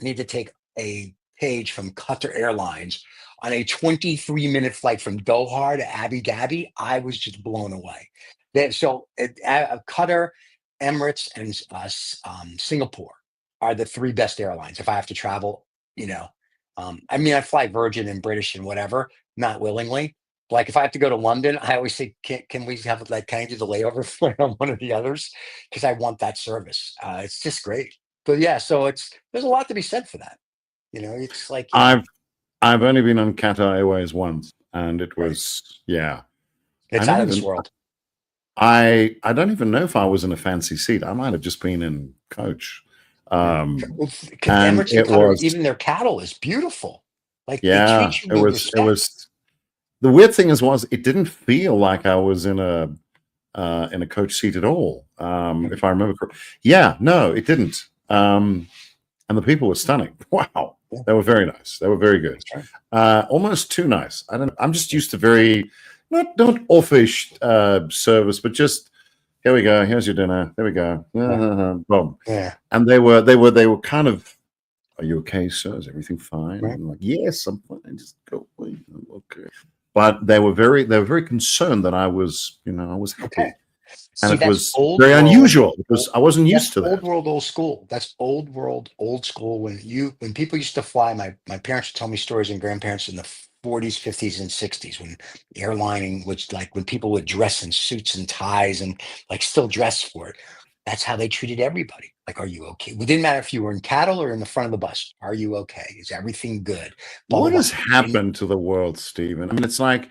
need to take a page from Qatar Airlines on a 23-minute flight from Doha to Abu Dhabi. I was just blown away. Qatar, Emirates, and Singapore are the 3 best airlines. If I have to travel, I mean, I fly Virgin and British and whatever, not willingly. Like if I have to go to London, I always say, can we have can I do the layover flight on one of the others? Because I want that service. It's just great. But yeah, so there's a lot to be said for that. It's like I've only been on Qatar Airways once, and it was it's out of this world. I don't even know if I was in a fancy seat. I might have just been in coach. And Emirates and Qatar, even their cattle is beautiful. Like they treat you with respect. It was. The weird thing was it didn't feel like I was in a coach seat at all. If I remember correctly. Yeah, no, it didn't. And the people were stunning. Wow, they were very nice. They were very good. Almost too nice. I'm just used to very not offish service, but just here we go. Here's your dinner. There we go. Boom. Yeah. And they were kind of, "Are you okay, sir? Is everything fine?" Right. I'm like, "Yes, I'm fine. Just go away. I'm okay." But they were very concerned that I was happy. Okay. And it was very unusual because I wasn't used to that. Old world, old school. That's old world, old school. When people used to fly, my parents would tell me stories, and grandparents in the 40s, 50s, and 60s when airlining, which like when people would dress in suits and ties and like still dress for it. That's how they treated everybody. Like, "Are you okay?" It didn't matter if you were in cattle or in the front of the bus. "Are you okay? Is everything good?" What has happened to the world, Stephen? I mean, it's like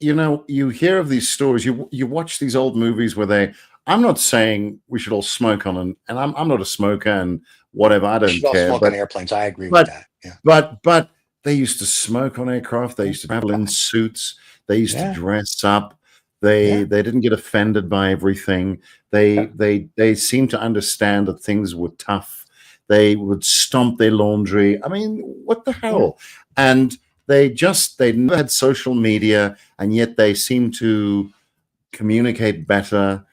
you hear of these stories. You watch these old movies where I'm not saying we should all smoke and I'm not a smoker and whatever. I don't care. Smoke on airplanes. I agree with that. Yeah. But they used to smoke on aircraft. They used to travel in suits. They used to dress up. They didn't get offended by everything. They seemed to understand that things were tough. They would stomp their laundry. I mean, what the hell? And they never had social media, and yet they seemed to communicate better.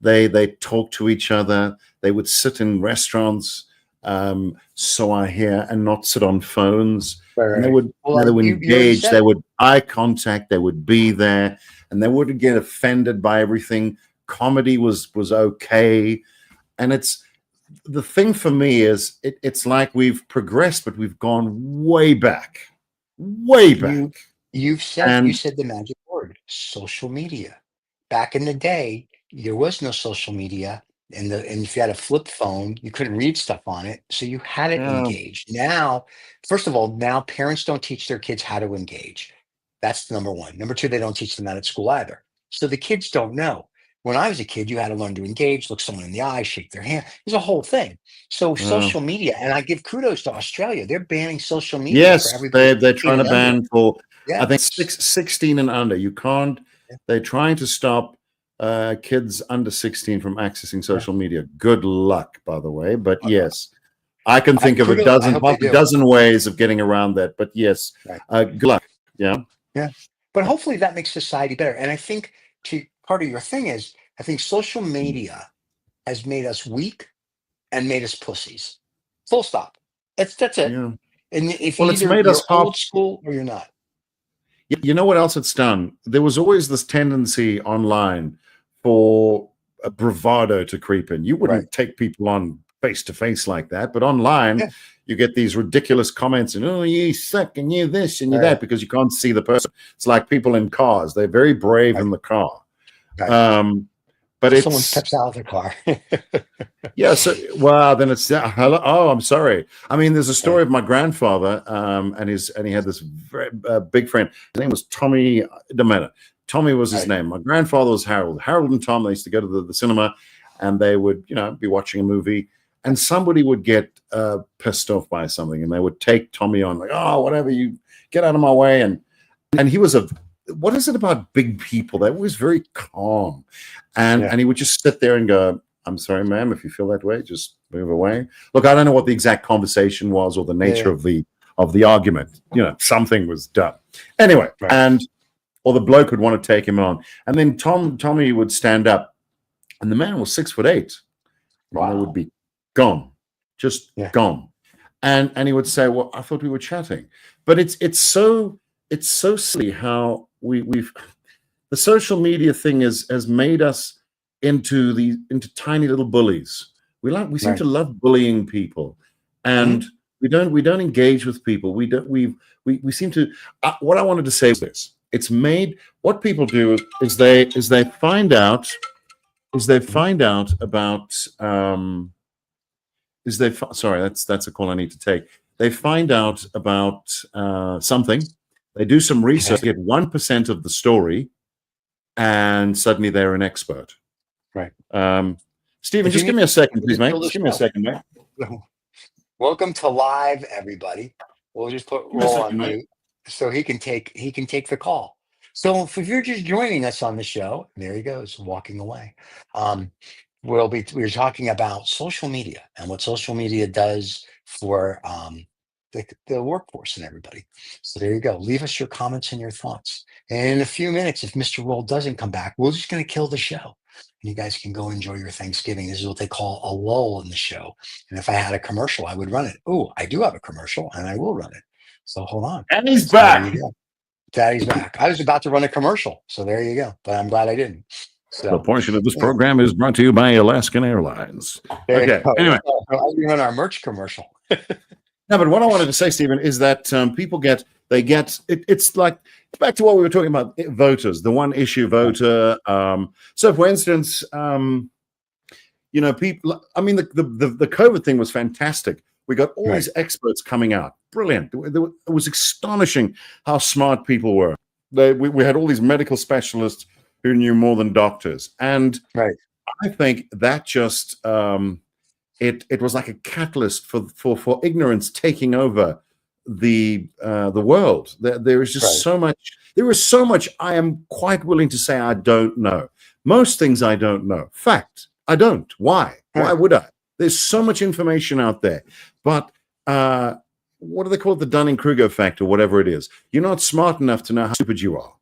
They talked to each other. They would sit in restaurants so I hear, and not sit on phones. Right, And they right. would, Well, they would you already engage, said they it. would eye contact, they would be there, and they wouldn't get offended by everything. Comedy was okay. And it's the thing for me is it's like we've progressed, but we've gone way back. You you And said the magic word, social media. Back in the day, there was no social media, and if you had a flip phone, you couldn't read stuff on it, so you had to yeah, engage. Now, first of all, now parents don't teach their kids how to engage. That's number one. Number two, they don't teach them that at school either. So the kids don't know. When I was a kid, you had to learn to engage, look someone in the eye, shake their hand. There's a whole thing. So uh, social media, and I give kudos to Australia. They're banning social media for yes, everybody they're 16 trying to and under. ban for, I think, Yes. 16 and under. You can't. Yeah. They're trying to stop kids under 16 from accessing Yeah. social media. Good luck, by the way. But yes, I can think of kudos, I hope they half a do. dozen ways of getting around that. But yes, Right. good luck. Yeah. Yeah. But hopefully that makes society better. And I think part of your thing is, I think social media has made us weak and made us pussies. Full stop. That's it. Yeah. And if Well, it's either made you're us half. old school or you're not. You know what else it's done? There was always this tendency online for a bravado to creep in. You wouldn't Right. take people on face to face like that, but online, Yeah. you get these ridiculous comments and, oh, you suck and you this and you Right. that, because you can't see the person. It's like people in cars. They're very brave Right. in the car. Right. But So someone it's, steps out of the car. yeah, so well, then it's hello. Oh, I'm sorry. I mean, there's a story of my grandfather, and he had this very big friend. His name was Tommy. Doesn't matter. Tommy was his Right. name. My grandfather was Harold. Harold and Tom, they used to go to the cinema, and they would, be watching a movie, and somebody would get pissed off by something, and they would take Tommy on, like, oh, whatever, you get out of my way, and he was what is it about big people? They're always very calm, and Yeah. he would just sit there and go, I'm sorry, ma'am, if you feel that way, just move away. Look, I don't know what the exact conversation was or the nature Yeah. of the argument. Something was done. Anyway, Right. or the bloke would want to take him on. And then Tommy would stand up, and the man was 6'8". And they would Wow. be gone, just Yeah. gone. And he would say, well, I thought we were chatting. But it's so silly how we've the social media thing has made us into tiny little bullies. We seem Right. to love bullying people, and we don't engage with people. We seem to. What I wanted to say was this: it's made what people do is they find out about sorry, that's a call I need to take. They find out about something. They do some research, get 1% of the story, and suddenly they're an expert. Right. Stephen, just give me a second, please, mate. Just give me a second, mate. Welcome to live, everybody. We'll just put Give me a Roll second, on mate. mute so he can take the call. So if you're just joining us on the show, there he goes, walking away. We're talking about social media and what social media does for the workforce and everybody. So there you go. Leave us your comments and your thoughts. And in a few minutes, if Mr. Roll doesn't come back, we're just going to kill the show. And you guys can go enjoy your Thanksgiving. This is what they call a lull in the show. And if I had a commercial, I would run it. Oh, I do have a commercial, and I will run it. So hold on. And he's So there back. you go. Daddy's back. I was about to run a commercial, so there you go. But I'm glad I didn't. The So portion of this program is brought to you by Alaskan Airlines. there you Okay. go. Anyway. I can run our merch commercial. No, but what I wanted to say, Stephen, is that people it's like back to what we were talking about, voters, the one issue voter. So, for instance, people. I mean, the COVID thing was fantastic. We got all these experts coming out, brilliant. It was astonishing how smart people were. We had all these medical specialists who knew more than doctors, and I think that just it was like a catalyst for ignorance taking over the world. There is just so much. There is so much. I am quite willing to say I don't know. Most things I don't know. Fact, I don't. Why? Why would I? There's so much information out there, but what do they call it? The Dunning-Kruger effect, or whatever it is. You're not smart enough to know how stupid you are.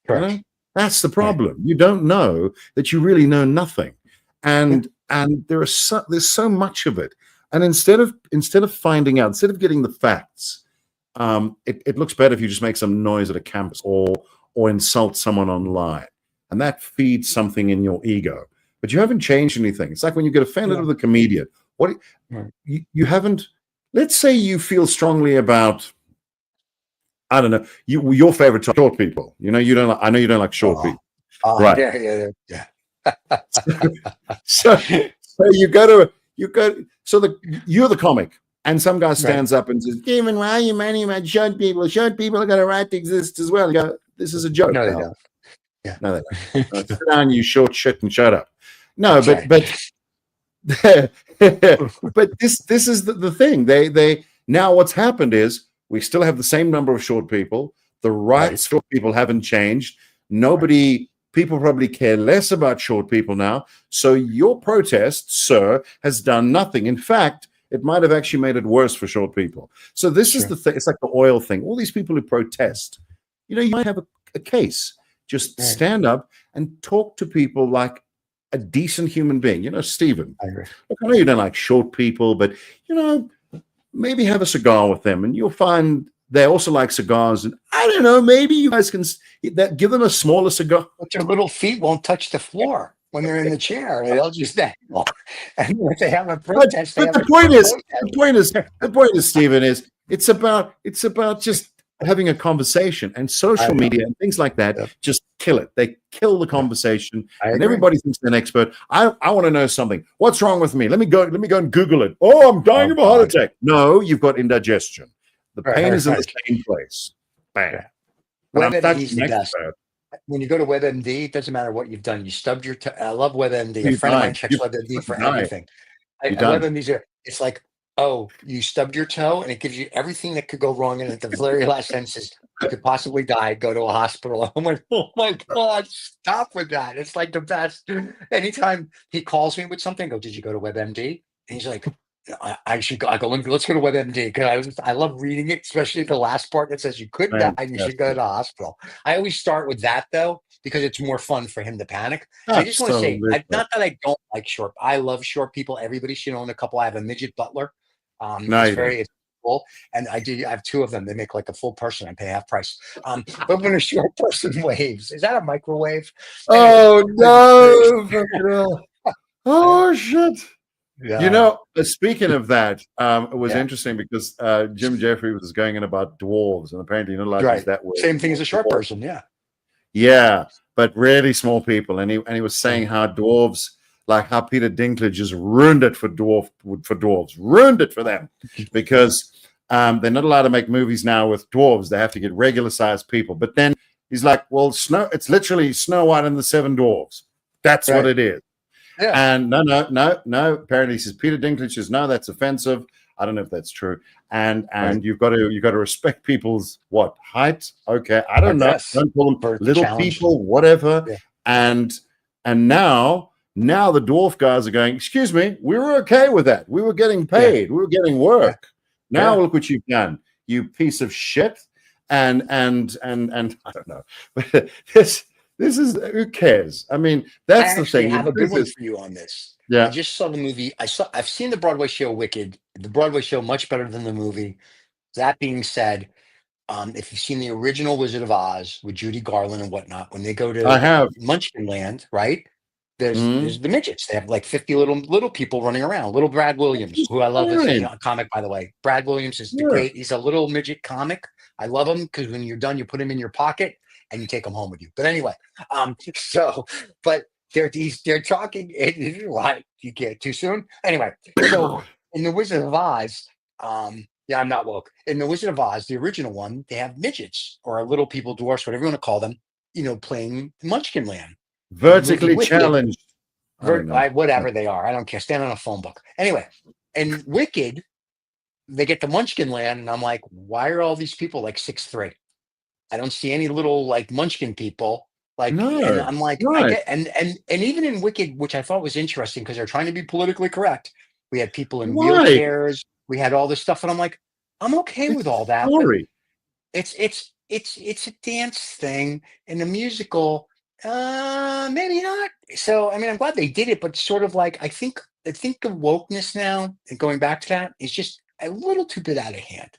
You know? That's the problem. You don't know that you really know nothing, and there's so much of it. And instead of finding out, instead of getting the facts, it looks better if you just make some noise at a campus or insult someone online, and that feeds something in your ego. But you haven't changed anything. It's like when you get offended with a comedian. You haven't. Let's say you feel strongly about, I don't know, your favorite short people. You know, you don't. I know you don't like short people, right? Yeah. So you go. So you're the comic, and some guy stands up and says, "Given why you many about short people? Short people are going to right to exist as well." You go, "This is a joke." No, they don't. Yeah. No, they don't. Sit down, you short shit, and shut up. No, That's but this is the thing. They now what's happened is we still have the same number of short people. The rights for people haven't changed. People probably care less about short people now. So your protest, sir, has done nothing. In fact, it might have actually made it worse for short people. So this is the thing. It's like the oil thing. All these people who protest, you might have a case. Just stand up and talk to people like a decent human being. Stephen, look, I know you don't like short people, but, maybe have a cigar with them and you'll find they also like cigars. And I don't know, maybe you guys can give them a smaller cigar. But their little feet won't touch the floor when they're in the chair. They'll just dangle. And if they have a protest, but the point is, Stephen, is it's about just having a conversation, and social media and things like that just kill it. They kill the conversation, and everybody thinks they're an expert. I want to know something. What's wrong with me? Let me go and Google it. Oh, I'm dying of a heart attack. No, you've got indigestion. The pain is in the same place. Bam. WebMD is the best. When you go to WebMD, it doesn't matter what you've done. You stubbed your toe. I love WebMD. A friend of mine checks WebMD for everything. WebMD's it's like, oh, you stubbed your toe, and it gives you everything that could go wrong. And at the very last sentence is, you could possibly die, go to a hospital. I'm like, oh my God, stop with that. It's like the best. Anytime he calls me with something, I go, did you go to WebMD? And he's like, I should go. I go, let's go to WebMD, because I love reading it, especially the last part that says you could die and you should go to the hospital. I always start with that, though, because it's more fun for him to panic. I just want to say, not that I don't like short. I love short people. Everybody should own a couple. I have a midget butler. It's cool, and I have two of them. They make like a full person. I pay half price. But when a short person waves, is that a microwave? Oh no! Oh shit! Yeah. Speaking of that, it was interesting because Jim Jeffrey was going in about dwarves, and apparently you're not allowed to use that word. Same thing as a short person, yeah, but really small people, and he was saying how dwarves. Like how Peter Dinklage just ruined it for dwarves, ruined it for them, because they're not allowed to make movies now with dwarves. They have to get regular sized people. But then he's like, well, it's literally Snow White and the Seven Dwarfs. That's what it is. Yeah. And no. Apparently he says Peter Dinklage says, no, that's offensive. I don't know if that's true. And you've got to respect people's height. Okay, I don't know. Don't call them little people, whatever. Yeah. And now the dwarf guys are going, excuse me, we were okay with that. We were getting paid. We were getting work. Now look what you've done, you piece of shit. And I don't know. But this is, who cares? I mean, that's the thing. I have a good one for you on this. Yeah. I just saw the movie. I've seen the Broadway show Wicked. The Broadway show much better than the movie. That being said, if you've seen the original Wizard of Oz with Judy Garland and whatnot, when they go to Munchkin Land, right? There's the midgets. They have like 50 little people running around. Little Brad Williams, who I love as a comic, by the way. Brad Williams is great. He's a little midget comic. I love him because when you're done, you put him in your pocket and you take him home with you. But anyway, but they're talking. Why you get too soon? Anyway, so in the Wizard of Oz, I'm not woke. In the Wizard of Oz, the original one, they have midgets or little people, dwarfs, whatever you want to call them, playing Munchkin Land. Vertically challenged. Whatever they are. I don't care. Stand on a phone book. Anyway, in Wicked, they get to Munchkin Land, and I'm like, why are all these people like 6'3"? I don't see any little like Munchkin people. And I'm like, and even in Wicked, which I thought was interesting because they're trying to be politically correct. We had people in wheelchairs. We had all this stuff, and I'm like, I'm okay with all that. It's a dance thing in a musical. Maybe not. So, I mean, I'm glad they did it, but sort of like I think the wokeness now, and going back to that, is just a little too bit out of hand.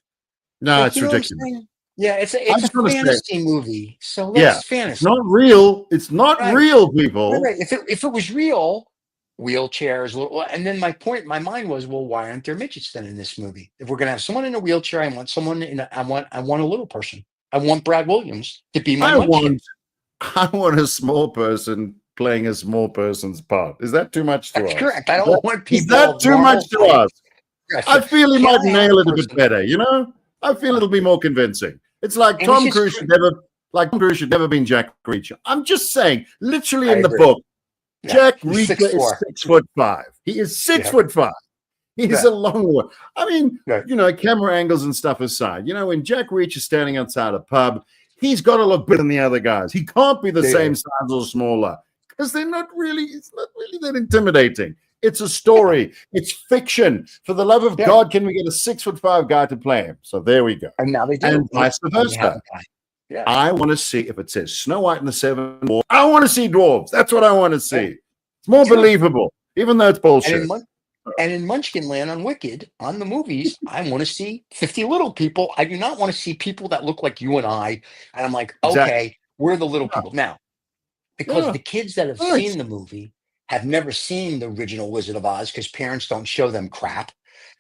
No, Like, it's you know what I'm ridiculous. saying? Yeah, it's a I it's a just want to say, fantasy movie, so yeah, let's it's fantasy. not real. It's not Right, real, right, people. right. If it was real, wheelchairs, and then my mind was, well, why aren't there midgets then in this movie? If we're gonna have someone in a wheelchair, I want someone I want a little person. I want Brad Williams to be my I munchkin. want, I want a small person playing a small person's part. Is that too much to That's ask? correct. I don't want Is people that of too much normal to height. ask? Yes. I feel he Can might I have nail a it a bit person? better. I feel it'll be more convincing. It's like And it's Tom just Cruise should never, like Tom Cruise should never been Jack Reacher. I'm just saying, literally I in the agree. book, Yeah, Jack he's Reacher is 6'4". 6'5". He is Yeah, 6'5". He's yeah, a long one. I mean, right. camera angles and stuff aside, when Jack Reacher's standing outside a pub, he's got to look better than the other guys. He can't be the Yeah, same yeah, size or smaller because it's not really that intimidating. It's a story. It's fiction. For the love of yeah. God, can we get a 6'5" guy to play him? So there we go. And now they do. And vice And they have versa. a guy. Yeah. I want to see, if it says Snow White and the Seven Dwarfs, I want to see dwarves. That's what I want to see. It's more Sure. believable, even though it's And bullshit. in Munchkin Land on Wicked, on the movies, I want to see 50 little people. I do not want to see people that look like you and I. And I'm like, Exactly. okay, we're the little Yeah. people. Now, because Yeah. the kids that have Right. seen the movie have never seen the original Wizard of Oz because parents don't show them crap.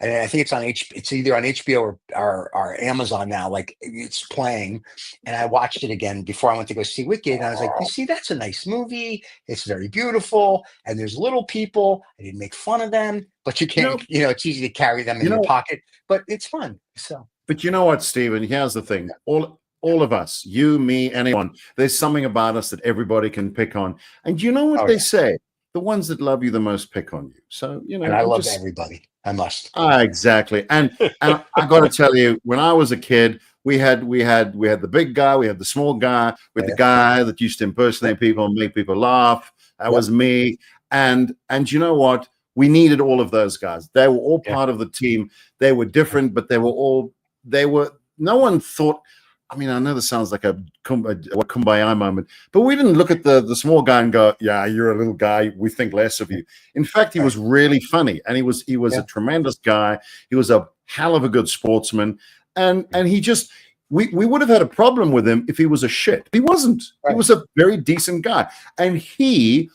And I think it's either on HBO or Amazon now. Like, it's playing, and I watched it again before I went to go see Wicked. And I was like, you see, that's a nice movie. It's very beautiful, and there's little people. I didn't make fun of them, but you can't. It's easy to carry them in your pocket, but it's fun. So, but you know what, Stephen? Here's the thing: all of us, you, me, anyone. There's something about us that everybody can pick on, and you know what they say: the ones that love you the most pick on you. So and I love everybody. I must. Exactly. And I got to tell you, when I was a kid, we had the big guy, we had the small guy, we had the guy that used to impersonate people and make people laugh. That was me. And you know what? We needed all of those guys. They were all part of the team. They were different, but no one thought. I mean, I know this sounds like a kumbaya moment, but we didn't look at the small guy and go, yeah, you're a little guy. We think less of you. In fact, he was really funny, and he was a tremendous guy. He was a hell of a good sportsman, and he just we would have had a problem with him if he was a shit. He wasn't. He was a very decent guy, and it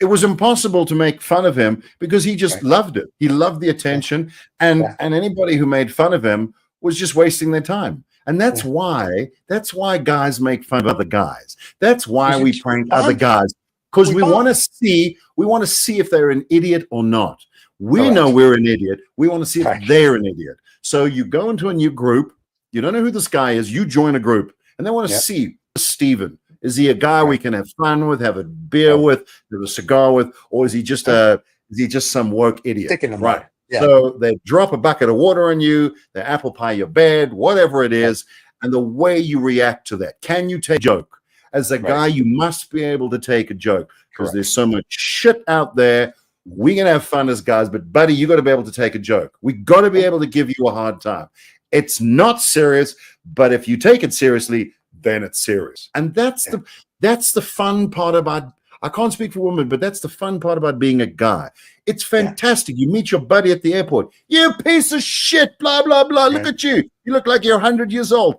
was impossible to make fun of him because he just loved it. He loved the attention, and anybody who made fun of him was just wasting their time. And that's why guys make fun of other guys. That's why we prank other guys, because we want to see if they're an idiot or not. We know we're an idiot. We want to see if they're an idiot. So you go into a new group. You don't know who this guy is. You join a group, and they want to see Steven. Is he a guy we can have fun with, have a beer with, have a cigar with, or is he just some woke idiot? Right. Yeah. So they drop a bucket of water on you, they apple pie your bed, whatever it is, and the way you react to that. Can you take a joke? As a guy, you must be able to take a joke because there's so much shit out there. We can have fun as guys, but buddy, you got to be able to take a joke. We got to be able to give you a hard time. It's not serious, but if you take it seriously, then it's serious. And that's the fun part about. I can't speak for women, but that's the fun part about being a guy. It's fantastic. You meet your buddy at the airport. You piece of shit, blah, blah, blah. Look at you. You look like you're 100 years old.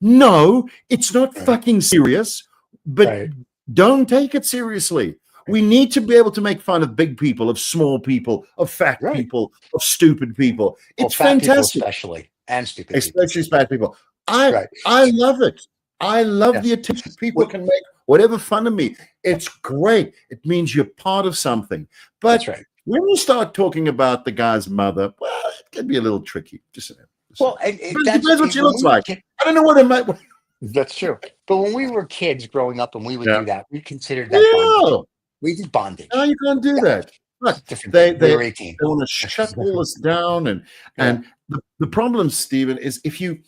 No, it's not fucking serious, but don't take it seriously. We need to be able to make fun of big people, of small people, of fat people, of stupid people. It's fantastic. Especially, and stupid especially fat people. I love it. I love the attention people can make. Whatever fun of me, it's great. It means you're part of something. But when you start talking about the guy's mother, well, it can be a little tricky. Just well, it depends what she looks like. I don't know what it might. That's true. But when we were kids growing up and we would do that, we considered that bondage. We did bondage. No, you can't do that. Look, they want to shut all this down, and the problem, Stephen, is if you.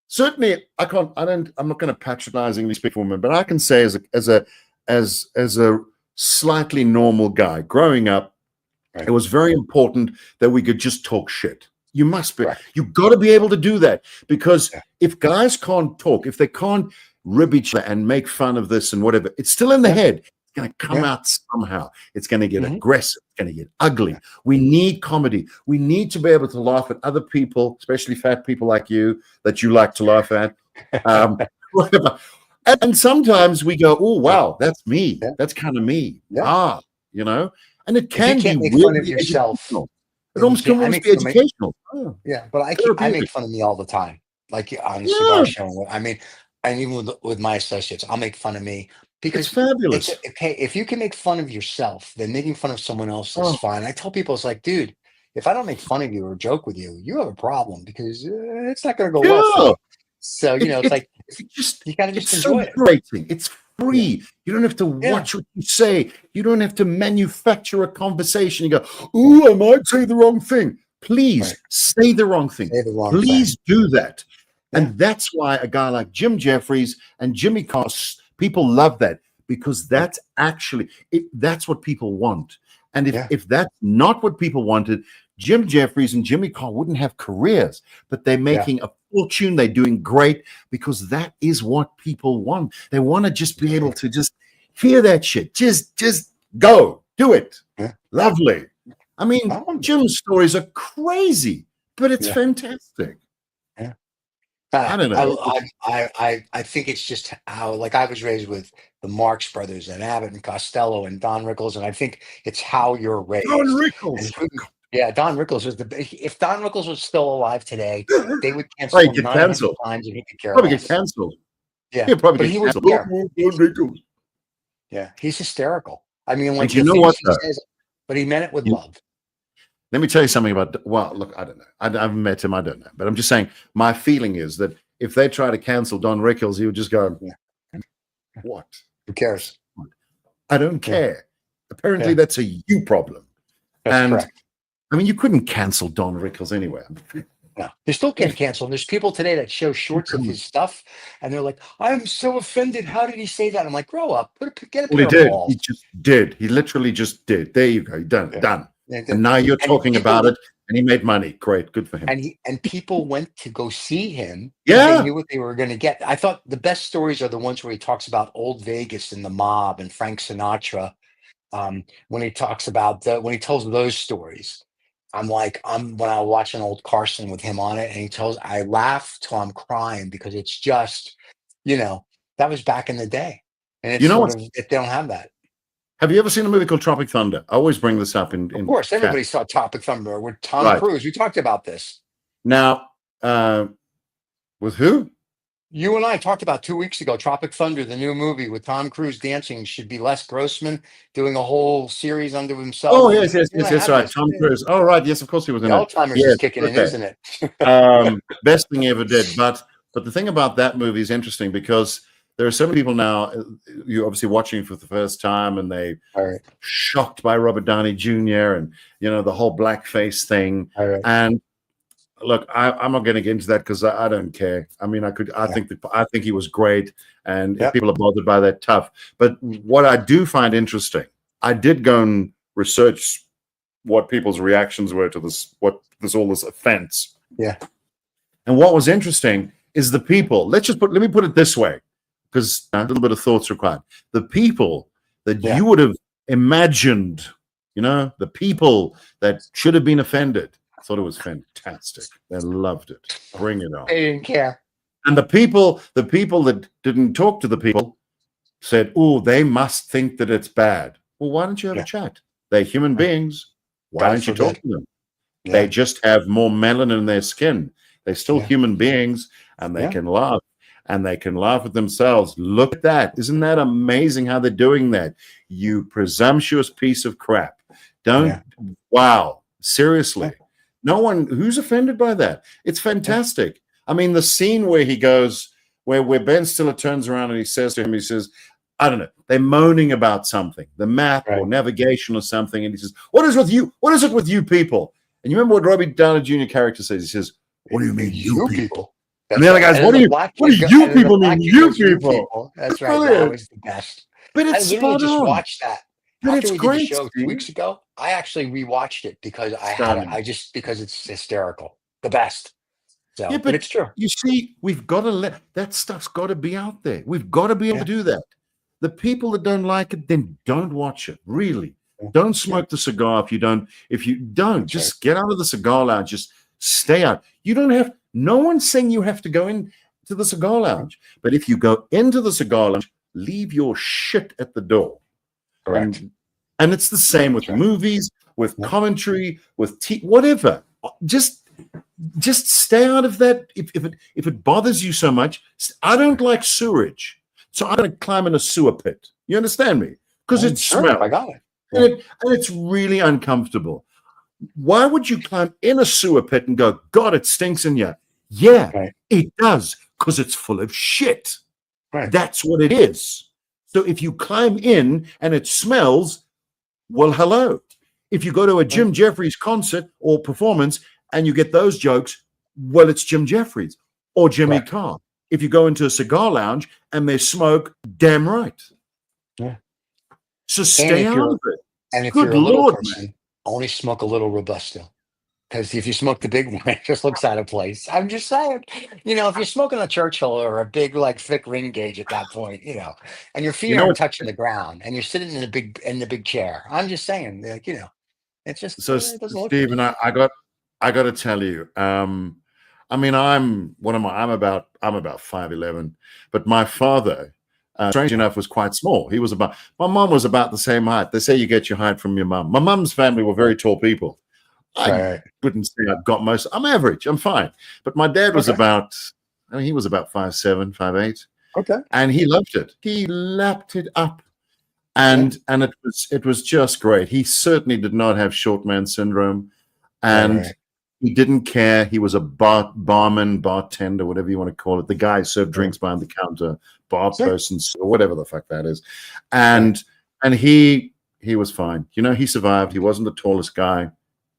Certainly, I'm not going to patronizingly speak for women, but I can say as a slightly normal guy growing up, it was very important that we could just talk shit. You must be. You've got to be able to do that because if guys can't talk, if they can't rib each other and make fun of this and whatever. It's still in the head. It's going to come out somehow. It's going to get aggressive. It's going to get ugly. We need comedy. We need to be able to laugh at other people, especially fat people like you that you like to laugh at. Whatever. And sometimes we go, oh, wow, that's me. That's kind of me. You know, and it can be make really fun of yourself. Educational. It almost can almost be educational. But I make fun of me all the time. Like on the cigar show. I mean, and even with my associates, I'll make fun of me because it's fabulous. If you can make fun of yourself, then making fun of someone else is fine. I tell people, it's like, dude, if I don't make fun of you or joke with you, you have a problem because it's not going to go well for you. So, you know, it's like, you got to just enjoy it. It's free. You don't have to watch what you say. You don't have to manufacture a conversation. You go, ooh, I might say the wrong thing. Please say the wrong thing. Please do that. And that's why a guy like Jim Jeffries and Jimmy Carr, people love that because that's actually, that's what people want. And if that's not what people wanted, Jim Jeffries and Jimmy Carr wouldn't have careers, but they're making a fortune. They're doing great because that is what people want. They want to just be able to just hear that shit. Just go, do it. Lovely. I mean, Jim's stories are crazy, but it's fantastic. I don't know. I think it's just how, like, I was raised with the Marx Brothers and Abbott and Costello and Don Rickles, and I think it's how you're raised. Don Rickles. Don Rickles was if Don Rickles was still alive today, they would cancel him 900 times and he'd be careful. Probably get canceled. He'd probably get canceled. He's hysterical. I mean, like, you know what? But he meant it with love. Let me tell you something about, well, look, I don't know. I haven't met him. I don't know. But I'm just saying, my feeling is that if they try to cancel Don Rickles, he would just go, what? Who cares? I don't care. Apparently, that's a you problem. That's correct. I mean, you couldn't cancel Don Rickles anyway. No, you still can't cancel him. There's people today that show shorts of his stuff, and they're like, I'm so offended. How did he say that? I'm like, grow up. Get a pair of balls. He just did. He literally just did. There you go. Done. And now you're talking about it, and he made money. Great, good for him. And people went to go see him. Yeah, they knew what they were going to get. I thought the best stories are the ones where he talks about old Vegas and the mob and Frank Sinatra. When he talks about when he tells those stories, when I watch an old Carson with him on it, and I laugh till I'm crying because it's just, that was back in the day, and it's they don't have that. Have you ever seen a movie called Tropic Thunder? I always bring this up in Of course, everybody saw Tropic Thunder with Tom Cruise. We talked about this. Now, with who? You and I talked about 2 weeks ago, Tropic Thunder, the new movie with Tom Cruise dancing. Should be Les Grossman doing a whole series unto himself. Oh, yes, right. Tom Cruise. Oh, right. Yes, of course he was in it. Alzheimer's is kicking in, isn't it? Best thing he ever did. But the thing about that movie is interesting because there are so many people now, you're obviously watching it for the first time, and they shocked by Robert Downey Jr. and, the whole blackface thing. And look, I'm not going to get into that because I don't care. I mean, I think he was great, and if people are bothered by that, tough. But what I do find interesting, I did go and research what people's reactions were to all this offense. Yeah. And what was interesting is the people. Let me put it this way, because a little bit of thoughts required. The people that you would have imagined, the people that should have been offended, thought it was fantastic. They loved it. Bring it on. They didn't care. And the people that didn't talk to the people said, oh, they must think that it's bad. Well, why don't you have a chat? They're human beings. Why don't you talk to them? Yeah. They just have more melanin in their skin. They're still human beings, and they can laugh. And they can laugh at themselves. Look at that. Isn't that amazing how they're doing that? You presumptuous piece of crap. Wow. Seriously. No one, who's offended by that? It's fantastic. I mean, the scene where he goes, where Ben Stiller turns around and he says to him, I don't know, they're moaning about something, the map or navigation or something. And he says, what is with you? What is it with you people? And you remember what Robbie Downey Jr. character says? He says, what do you mean you people? And the other guys, what do you people mean? You people. That's right. That was the best. But it's I literally just watched that. But After it's we great. did the show 2 weeks ago, I actually rewatched it because because it's hysterical. The best. So, Yeah, but it's true. you see, we've got to let that stuff's got to be out there. We've got to be able to do that. The people that don't like it, then don't watch it. Really, don't smoke the cigar if you don't. If you don't, That's just get out of the cigar lounge. Just stay out. You don't have. No one's saying you have to go in to the cigar lounge. But if you go into the cigar lounge, leave your shit at the door. Correct. And it's the same with movies, with commentary, with whatever. Just stay out of that. If it bothers you so much, I don't like sewerage, so I don't climb in a sewer pit. You understand me? Because it smells. I got it. And it's really uncomfortable. Why would you climb in a sewer pit and go, God, it stinks in here? Yeah, it does, because it's full of shit. Right. That's what it is. So if you climb in and it smells, well, hello. If you go to a Jim Jeffries concert or performance and you get those jokes, well, it's Jim Jeffries or Jimmy Carr. If you go into a cigar lounge and there's smoke, damn right. Yeah. So stay out of it. And if Good you're a little Lord, person, man. only smoke a little Robusto. Because if you smoke the big one, it just looks out of place. I'm just saying, if you're smoking a Churchill or a big, like, thick ring gauge at that point, and your feet aren't touching the ground, and you're sitting in the big chair. I'm just saying, like, it's just So, it doesn't look Stephen, good. I got to tell you. I mean, I'm about 5'11", but my father, strange enough, was quite small. My mom was about the same height. They say you get your height from your mom. My mom's family were very tall people. I wouldn't say I've got most. I'm average. I'm fine. But my dad was he was about 5'7", 5'8". Okay. And he loved it. He lapped it up. And it was just great. He certainly did not have short man syndrome. And he didn't care. He was a barman, bartender, whatever you want to call it. The guy who served drinks behind the counter, bar person, or whatever the fuck that is. And he was fine. He survived. He wasn't the tallest guy.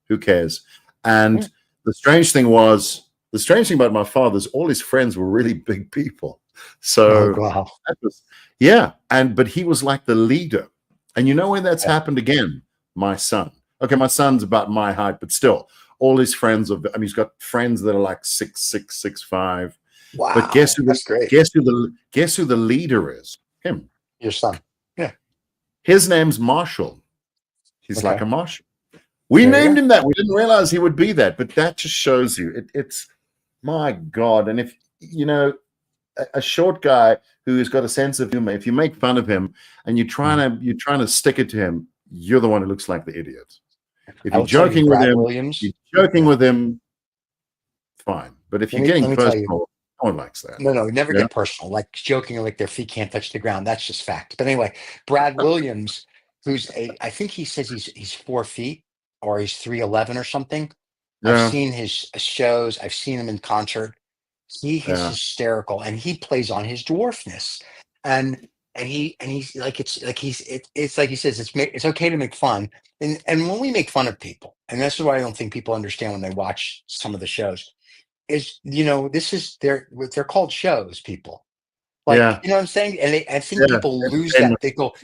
Who cares? And the strange thing about my father is all his friends were really big people. So but he was like the leader. And when that's happened again? My son. Okay, my son's about my height, but still, all his friends he's got friends that are like 6'6", 6'5". Wow. But guess who the leader is? Him. Your son. Yeah. His name's Marshall. He's like a marshal. We named him that. We didn't realize he would be that, but that just shows you it's my God. And if a short guy who's got a sense of humor, if you make fun of him and you're trying to stick it to him, you're the one who looks like the idiot. If you're joking with him, fine. But if you're getting personal, no one likes that. No, never get personal. Like joking, like their feet can't touch the ground. That's just fact. But anyway, Brad Williams, I think he says he's 4 feet. Or he's 3'11" or something. I've seen his shows. I've seen him in concert. He is hysterical, and he plays on his dwarfness. And he's like it's like he says it's okay to make fun. And when we make fun of people, and this is what I don't think people understand when they watch some of the shows, is this is they're called shows, people. Like, you know what I'm saying? And I think people lose that. They go,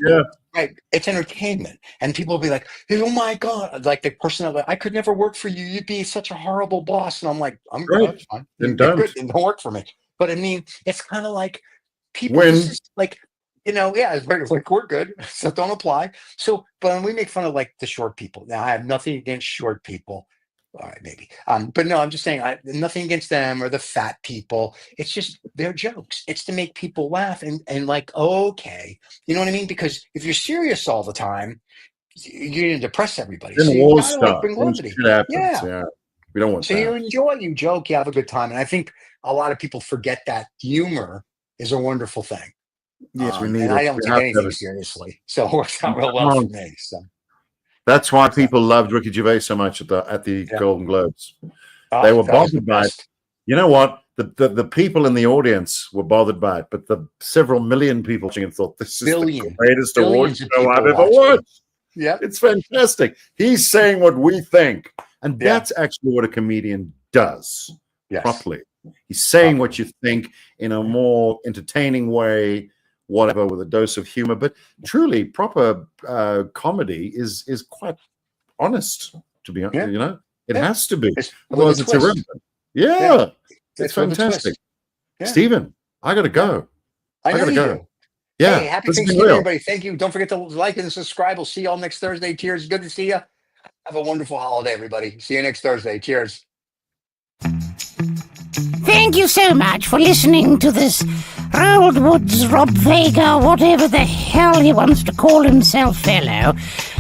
right, it's entertainment. And people will be like, oh my God, like the person, I could never work for you. You'd be such a horrible boss. And I'm like, I'm good. Fine. Then don't. Good. Then don't work for me. But I mean, it's kind of like people like, like we're good. So don't apply. So, but when we make fun of like the short people, now I have nothing against short people. All right, maybe. But no, I'm just saying, nothing against them or the fat people. It's just they're jokes. It's to make people laugh and like, okay, you know what I mean? Because if you're serious all the time, you're gonna depress everybody. Then so war you gotta stuff. bring levity. Yeah, we don't want so that. You enjoy, you joke, you have a good time, and I think a lot of people forget that humor is a wonderful thing. Yes, we need and it. I don't take anything seriously, so it works out real well for me. So. That's why people loved Ricky Gervais so much at the Golden Globes. They were bothered by it. You know what? The people in the audience were bothered by it, but the several million people watching it thought this is the greatest award show I've ever watched. Yeah, it's fantastic. He's saying what we think, and that's actually what a comedian does properly. He's saying what you think in a more entertaining way. Whatever, with a dose of humor, but truly proper comedy is quite honest, to be honest. It has to be, otherwise it's irrelevant. It's with a twist. fantastic. Yeah. Stephen, I got to go. I know gotta you go. do. Yeah. Hey, happy this has been Thanksgiving, real. everybody. Thank you. Don't forget to like and subscribe. We'll see you all next Thursday. Cheers. Good to see you. Have a wonderful holiday, everybody. See you next Thursday. Cheers. Thank you so much for listening to this Roald Woods, Rob Vega, whatever the hell he wants to call himself, fellow.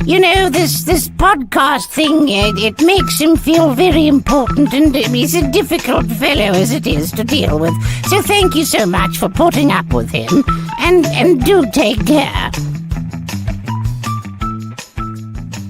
You know, this podcast thing, it makes him feel very important, and he's a difficult fellow as it is to deal with. So thank you so much for putting up with him, and do take care.